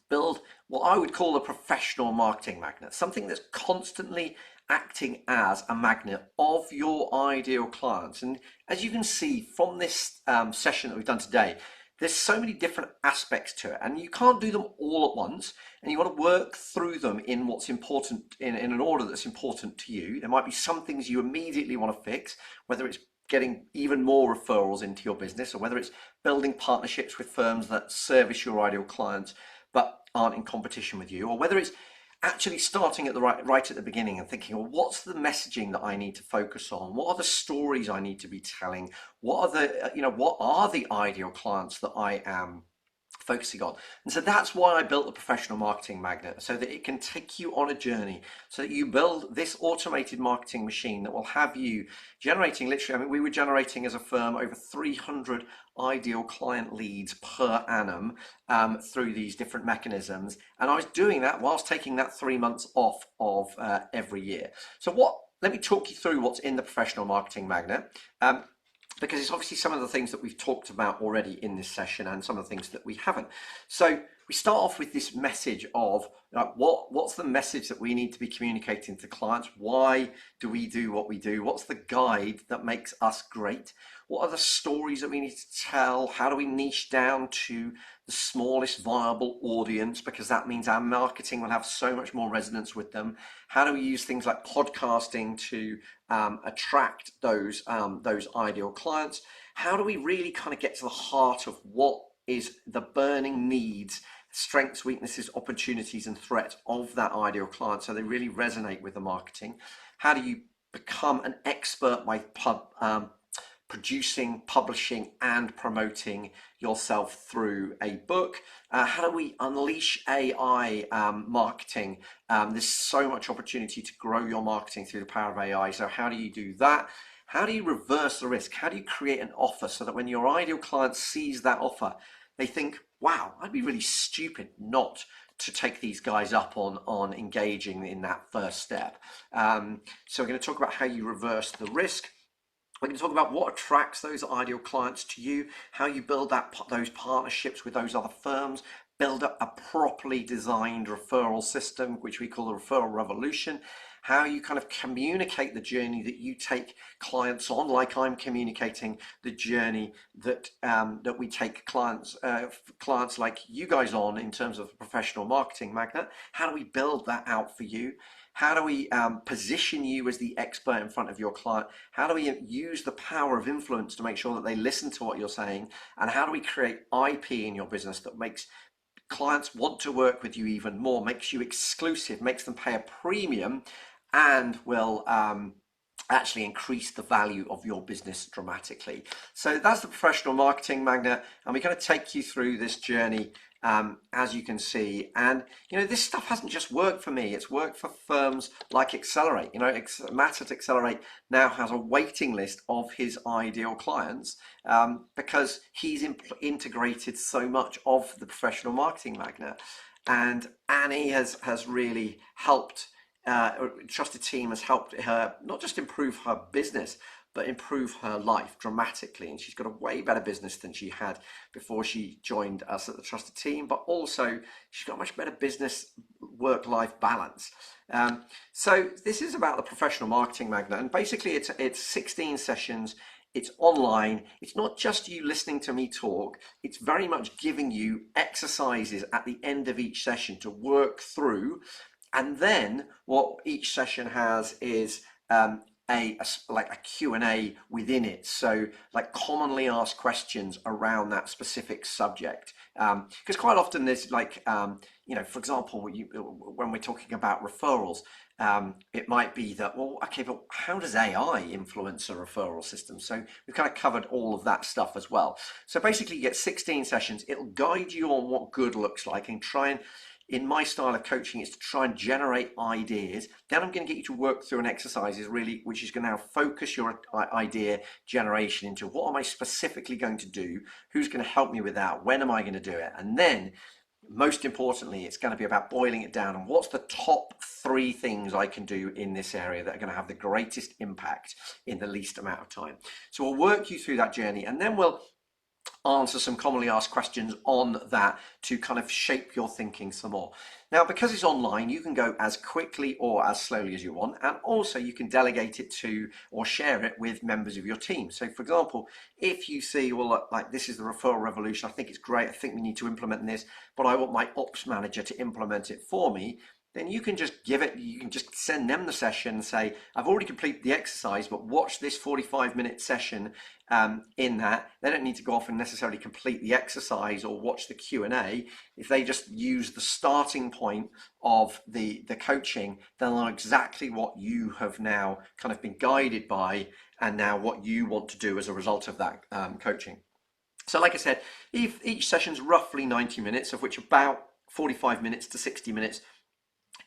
build what I would call a professional marketing magnet, something that's constantly acting as a magnet of your ideal clients. And as you can see from this session that we've done today, there's so many different aspects to it, and you can't do them all at once, and you want to work through them in what's important, in an order that's important to you. There might be some things you immediately want to fix, whether it's getting even more referrals into your business, or whether it's building partnerships with firms that service your ideal clients but aren't in competition with you, or whether it's actually starting at the right at the beginning and thinking, well, what's the messaging that I need to focus on? What are the stories I need to be telling? What are the ideal clients that I am focusing on? And so that's why I built the professional marketing magnet, so that it can take you on a journey, so that you build this automated marketing machine that will have you generating literally, we were generating as a firm over 300 ideal client leads per annum through these different mechanisms. And I was doing that whilst taking that 3 months off of every year. So let me talk you through what's in the professional marketing magnet. Because it's obviously some of the things that we've talked about already in this session and some of the things that we haven't. So we start off with this message of what's the message that we need to be communicating to clients? Why do we do what we do? What's the guide that makes us great? What are the stories that we need to tell? How do we niche down to the smallest viable audience? Because that means our marketing will have so much more resonance with them. How do we use things like podcasting to attract those ideal clients? How do we really kind of get to the heart of what is the burning needs, strengths, weaknesses, opportunities, and threats of that ideal client, so they really resonate with the marketing? How do you become an expert by producing, publishing, and promoting yourself through a book? How do we unleash AI marketing? There's so much opportunity to grow your marketing through the power of AI. So how do you do that? How do you reverse the risk? How do you create an offer so that when your ideal client sees that offer, they think, wow, I'd be really stupid not to take these guys up on engaging in that first step. So we're going to talk about how you reverse the risk. We're going to talk about what attracts those ideal clients to you, how you build those partnerships with those other firms, build up a properly designed referral system, which we call the referral revolution, how you kind of communicate the journey that you take clients on, like I'm communicating the journey that we take clients like you guys on in terms of the professional marketing magnet. How do we build that out for you? How do we position you as the expert in front of your client? How do we use the power of influence to make sure that they listen to what you're saying? And how do we create IP in your business that makes clients want to work with you even more, makes you exclusive, makes them pay a premium, and will actually increase the value of your business dramatically. So that's the professional marketing magnet, and we're going to take you through this journey, as you can see. And this stuff hasn't just worked for me, it's worked for firms like Accelerate. Matt at Accelerate now has a waiting list of his ideal clients, because he's integrated so much of the professional marketing magnet. And Annie has really helped, trusted team has helped her not just improve her business, but improve her life dramatically. And she's got a way better business than she had before she joined us at the trusted team, but also she's got a much better business work-life balance. So this is about the professional marketing magnet, and basically it's 16 sessions. It's online. It's not just you listening to me talk. It's very much giving you exercises at the end of each session to work through. And then what each session has is a Q&A within it. So like commonly asked questions around that specific subject. Because quite often there's for example, when we're talking about referrals, it might be that, well, okay, but how does AI influence a referral system? So we've kind of covered all of that stuff as well. So basically you get 16 sessions. It'll guide you on what good looks like, and in my style of coaching, is to try and generate ideas. Then I'm going to get you to work through an exercise which is going to now focus your idea generation into what am I specifically going to do? Who's going to help me with that? When am I going to do it? And then, most importantly, it's going to be about boiling it down and what's the top 3 things I can do in this area that are going to have the greatest impact in the least amount of time. So we'll work you through that journey, and then we'll answer some commonly asked questions on that to kind of shape your thinking some more. Now, because it's online, you can go as quickly or as slowly as you want, and also you can delegate it to or share it with members of your team. So for example, if you see, well, like this is the referral revolution, I think it's great, I think we need to implement this, but I want my ops manager to implement it for me, then you can just you can just send them the session and say, I've already completed the exercise, but watch this 45-minute session in that. They don't need to go off and necessarily complete the exercise or watch the Q&A. If they just use the starting point of the coaching, they'll know exactly what you have now kind of been guided by, and now what you want to do as a result of that coaching. So like I said, each session's roughly 90 minutes, of which about 45 minutes to 60 minutes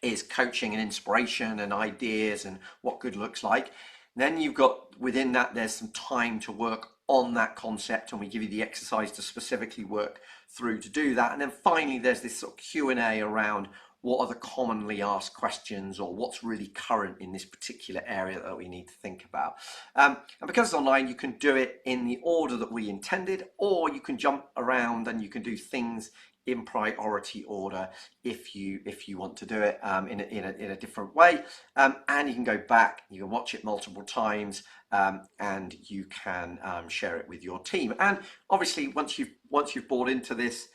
is coaching and inspiration and ideas and what good looks like. Then you've got, within that, there's some time to work on that concept, and we give you the exercise to specifically work through to do that. And then finally, there's this sort of Q&A around what are the commonly asked questions, or what's really current in this particular area that we need to think about. And because it's online, you can do it in the order that we intended, or you can jump around and you can do things in priority order if you want to do it in a different way, and you can go back, you can watch it multiple times, and you can share it with your team. And obviously, once you've bought into this,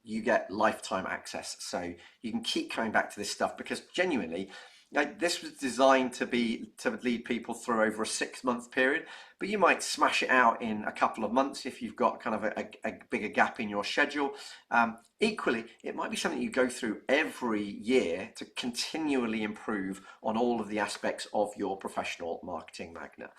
you get lifetime access, so you can keep coming back to this stuff, because genuinely, this was designed to lead people through over a 6-month period, but you might smash it out in a couple of months if you've got kind of a bigger gap in your schedule. Equally, it might be something you go through every year to continually improve on all of the aspects of your professional marketing magnet.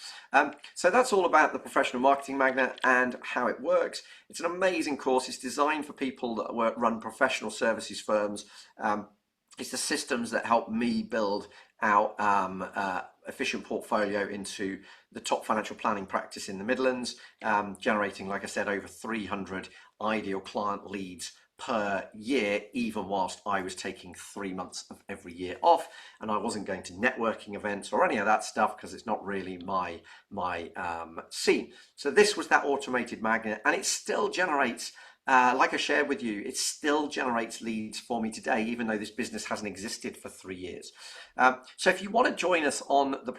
So that's all about the professional marketing magnet and how it works. It's an amazing course. It's designed for people that run professional services firms. It's the systems that help me build out efficient portfolio into the top financial planning practice in the Midlands, generating, like I said, over 300 ideal client leads per year, even whilst I was taking 3 months of every year off, and I wasn't going to networking events or any of that stuff, because it's not really my scene. So this was that automated magnet, and it still generates, like I shared with you, it still generates leads for me today, even though this business hasn't existed for 3 years. So if you want to join us on the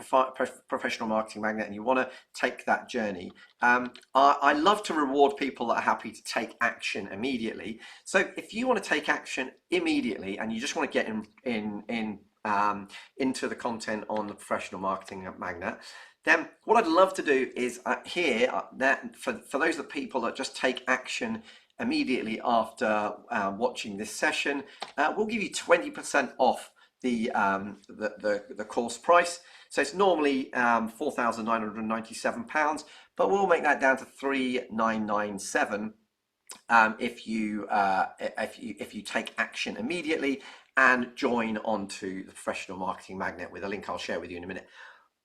professional marketing magnet and you want to take that journey, I love to reward people that are happy to take action immediately. So if you want to take action immediately and you just want to get into the content on the professional marketing magnet, then what I'd love to do is for those of the people that just take action immediately after watching this session, we'll give you 20% off the course price. So it's normally £4,997, but we'll make that down to £3,997 if you take action immediately and join onto the Professional Marketing Magnet with a link I'll share with you in a minute.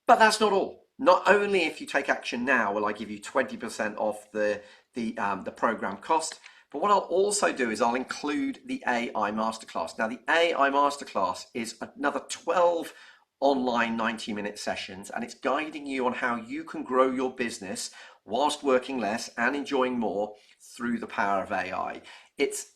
But that's not all. Not only if you take action now will I give you 20% off the program cost, but what I'll also do is I'll include the AI Masterclass. Now, the AI Masterclass is another 12 online 90-minute sessions, and it's guiding you on how you can grow your business whilst working less and enjoying more through the power of AI. It's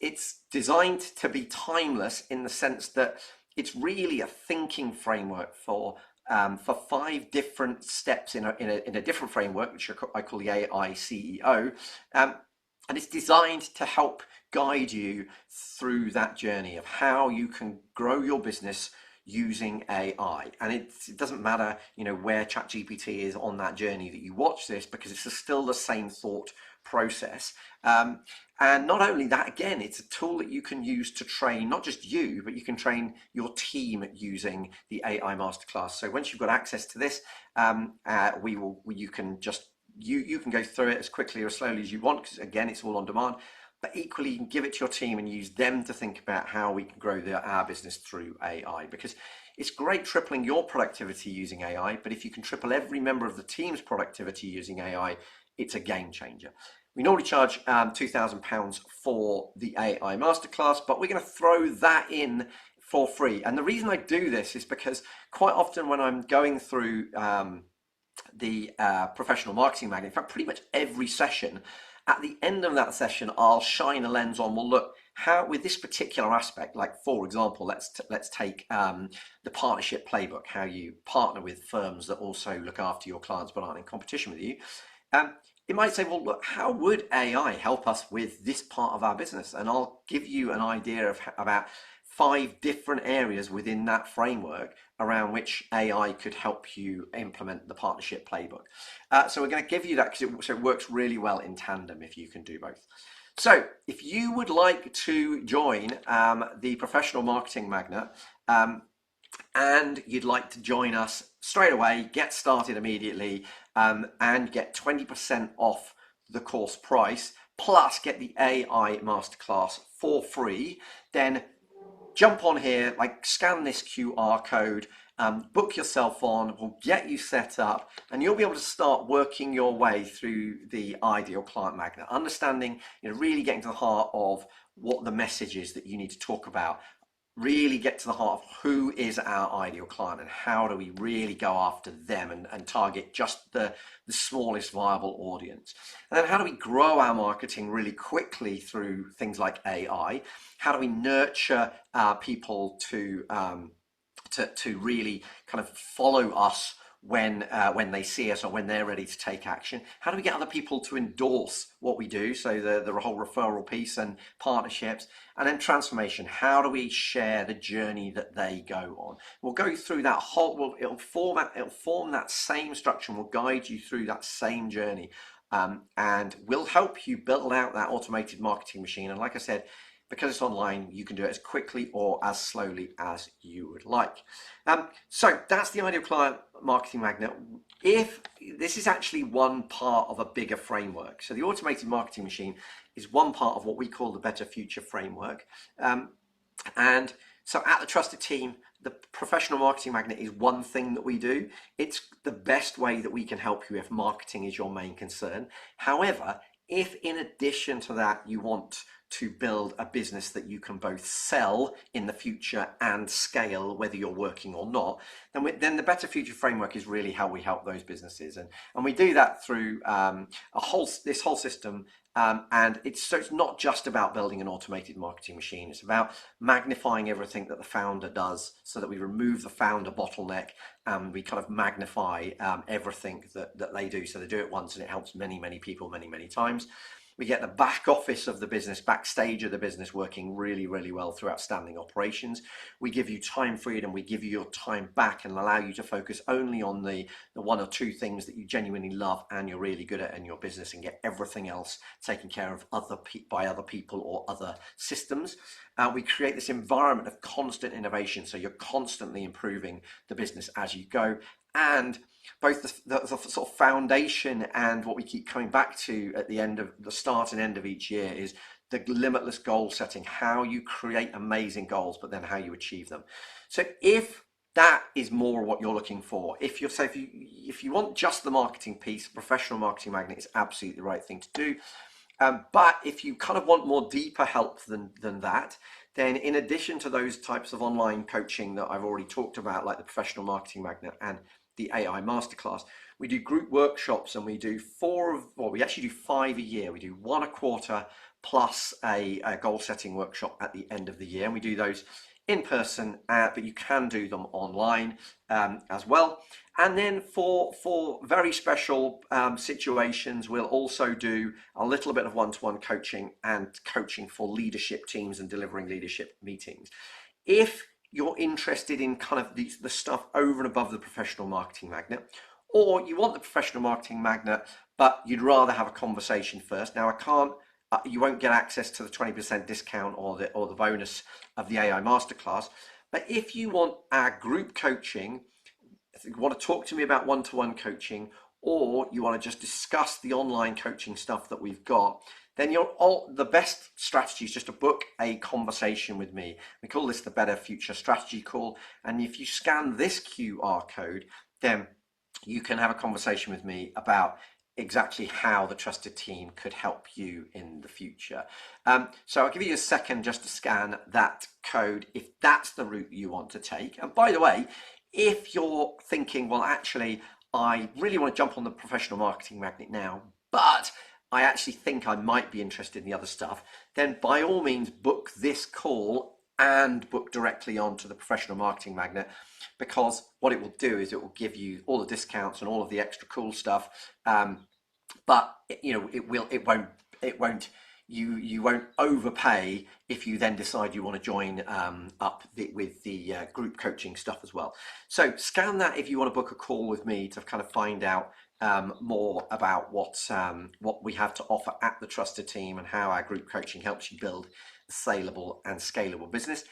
designed to be timeless in the sense that it's really a thinking framework for 5 different steps in a different framework, which I call the AI CEO. And it's designed to help guide you through that journey of how you can grow your business using AI. And it doesn't matter, where ChatGPT is on that journey that you watch this, because it's still the same thought process. And not only that, again, it's a tool that you can use to train not just you, but you can train your team using the AI Masterclass. So once you've got access to this, you can go through it as quickly or as slowly as you want, because again, it's all on demand. But equally, you can give it to your team and use them to think about how we can grow our business through AI, because it's great tripling your productivity using AI, but if you can triple every member of the team's productivity using AI, it's a game changer. We normally charge £2,000 for the AI Masterclass, but we're going to throw that in for free. And the reason I do this is because quite often when I'm going through the Professional Marketing Magnet, in fact, pretty much every session, at the end of that session, I'll shine a lens on, well, look, how with this particular aspect, like for example, let's take the partnership playbook, how you partner with firms that also look after your clients but aren't in competition with you. It might say, well, look, how would AI help us with this part of our business? And I'll give you an idea of about 5 different areas within that framework around which AI could help you implement the partnership playbook. So we're going to give you that because it works really well in tandem if you can do both. So if you would like to join the Professional Marketing Magnet, and you'd like to join us straight away, get started immediately, and get 20% off the course price, plus get the AI Masterclass for free, then jump on here, scan this QR code, book yourself on, we'll get you set up, and you'll be able to start working your way through the Ideal Client Magnet, understanding, really getting to the heart of what the message is that you need to talk about. Really get to the heart of who is our ideal client and how do we really go after them and target just the smallest viable audience. And then how do we grow our marketing really quickly through things like AI? How do we nurture people to really kind of follow us when they see us or when they're ready to take action? How do we get other people to endorse what we do? So the whole referral piece and partnerships. And then transformation. How do we share the journey that they go on? We'll go through that whole, it'll form that same structure and we'll guide you through that same journey. And we'll help you build out that automated marketing machine. And like I said, because it's online, you can do it as quickly or as slowly as you would like. So that's the Ideal Client Marketing Magnet. If this is actually one part of a bigger framework, so the automated marketing machine is one part of what we call the Better Future framework. And so at the Trusted Team, the Professional Marketing Magnet is one thing that we do. It's the best way that we can help you if marketing is your main concern. However, if in addition to that you want to build a business that you can both sell in the future and scale, whether you're working or not, then the Better Future framework is really how we help those businesses, and we do that through this whole system. And it's not just about building an automated marketing machine. It's about magnifying everything that the founder does, so that we remove the founder bottleneck and we kind of magnify everything that they do. So they do it once and it helps many people many times. We get the back office of the business, backstage of the business working really, really well through outstanding operations. We give you time freedom, we give you your time back and allow you to focus only on the one or two things that you genuinely love and you're really good at in your business, and get everything else taken care of by other people or other systems. We create this environment of constant innovation, so you're constantly improving the business as you go. And both the sort of foundation and what we keep coming back to at the end of the start and end of each year is the limitless goal setting, how you create amazing goals, but then how you achieve them. So if that is more what you're looking for, if you want just the marketing piece, Professional Marketing Magnet is absolutely the right thing to do. But if you kind of want more deeper help than that, then in addition to those types of online coaching that I've already talked about, like the Professional Marketing Magnet and the AI Masterclass, we do group workshops, and we do we actually do 5 a year. We do 1 a quarter plus a goal setting workshop at the end of the year. And we do those in person, but you can do them online as well. And then for very special situations, we'll also do a little bit of one-to-one coaching and coaching for leadership teams and delivering leadership meetings. If you're interested in kind of the stuff over and above the Professional Marketing Magnet, or you want the Professional Marketing Magnet, but you'd rather have a conversation first. Now, you won't get access to the 20% discount or the bonus of the AI Masterclass. But if you want our group coaching, if you want to talk to me about one-to-one coaching, or you want to just discuss the online coaching stuff that we've got, then the best strategy is just to book a conversation with me. We call this the Better Future Strategy Call. And if you scan this QR code, then you can have a conversation with me about exactly how the trusted team could help you in the future. So I'll give you a second just to scan that code if that's the route you want to take. And by the way, if you're thinking, well, actually, I really want to jump on the Professional Marketing Magnet now, but I actually think I might be interested in the other stuff, then by all means book this call and book directly onto the Professional Marketing Magnet, because what it will do is it will give you all the discounts and all of the extra cool stuff. But you won't overpay if you then decide you want to join up with the group coaching stuff as well. So scan that if you want to book a call with me to kind of find out more about what we have to offer at the Trusted Team and how our group coaching helps you build a saleable and scalable business.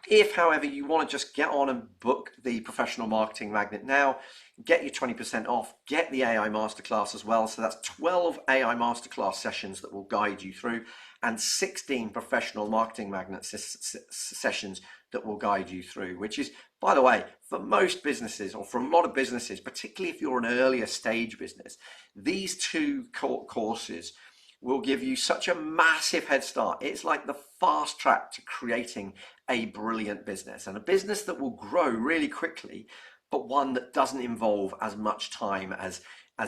If, however, you want to just get on and book the Professional Marketing Magnet now, get your 20% off, get the AI Masterclass as well. So that's 12 AI Masterclass sessions that will guide you through, and 16 Professional Marketing Magnet sessions that will guide you through, which is, by the way, for most businesses, or for a lot of businesses, particularly if you're an earlier stage business, these two courses will give you such a massive head start. It's like the fast track to creating a brilliant business, and a business that will grow really quickly, but one that doesn't involve as much time as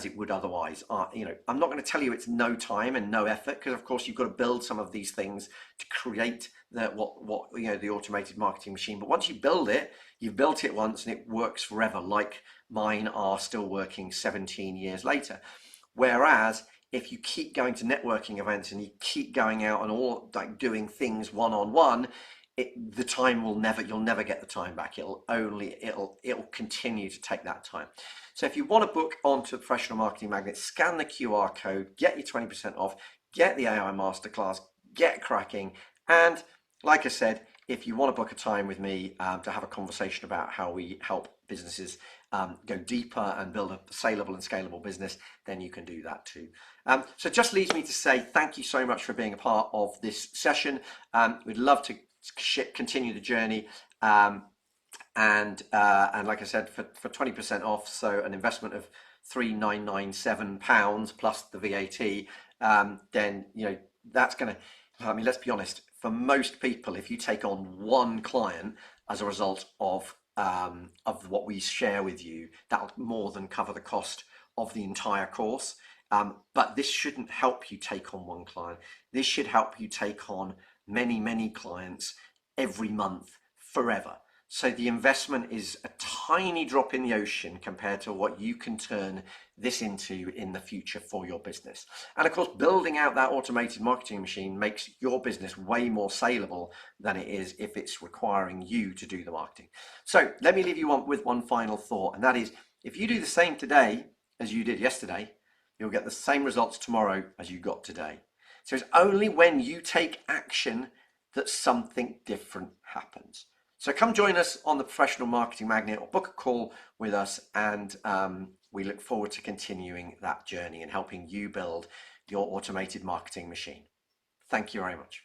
it would otherwise. I'm not going to tell you it's no time and no effort, because of course you've got to build some of these things to create the automated marketing machine. But once you build it, you've built it once and it works forever, like mine are still working 17 years later. Whereas if you keep going to networking events and you keep going out and all like doing things one-on-one, you'll never get the time back. It'll continue to take that time. So if you want to book onto the Professional Marketing Magnet, scan the QR code, get your 20% off, get the AI Masterclass, get cracking. And like I said, if you want to book a time with me to have a conversation about how we help businesses go deeper and build a saleable and scalable business, then you can do that too. So just leaves me to say thank you so much for being a part of this session. We'd love to continue the journey, and like I said, for 20% off, so an investment of £3,997 plus the VAT, then that's going to, let's be honest, for most people, if you take on one client as a result of what we share with you, that'll more than cover the cost of the entire course. But this shouldn't help you take on one client. This should help you take on many clients every month forever. So the investment is a tiny drop in the ocean compared to what you can turn this into in the future for your business. And of course, building out that automated marketing machine makes your business way more saleable than it is if it's requiring you to do the marketing. So let me leave you with one final thought, and that is, if you do the same today as you did yesterday, you'll get the same results tomorrow as you got today. So it's only when you take action that something different happens. So come join us on the Professional Marketing Magnet or book a call with us, and we look forward to continuing that journey and helping you build your automated marketing machine. Thank you very much.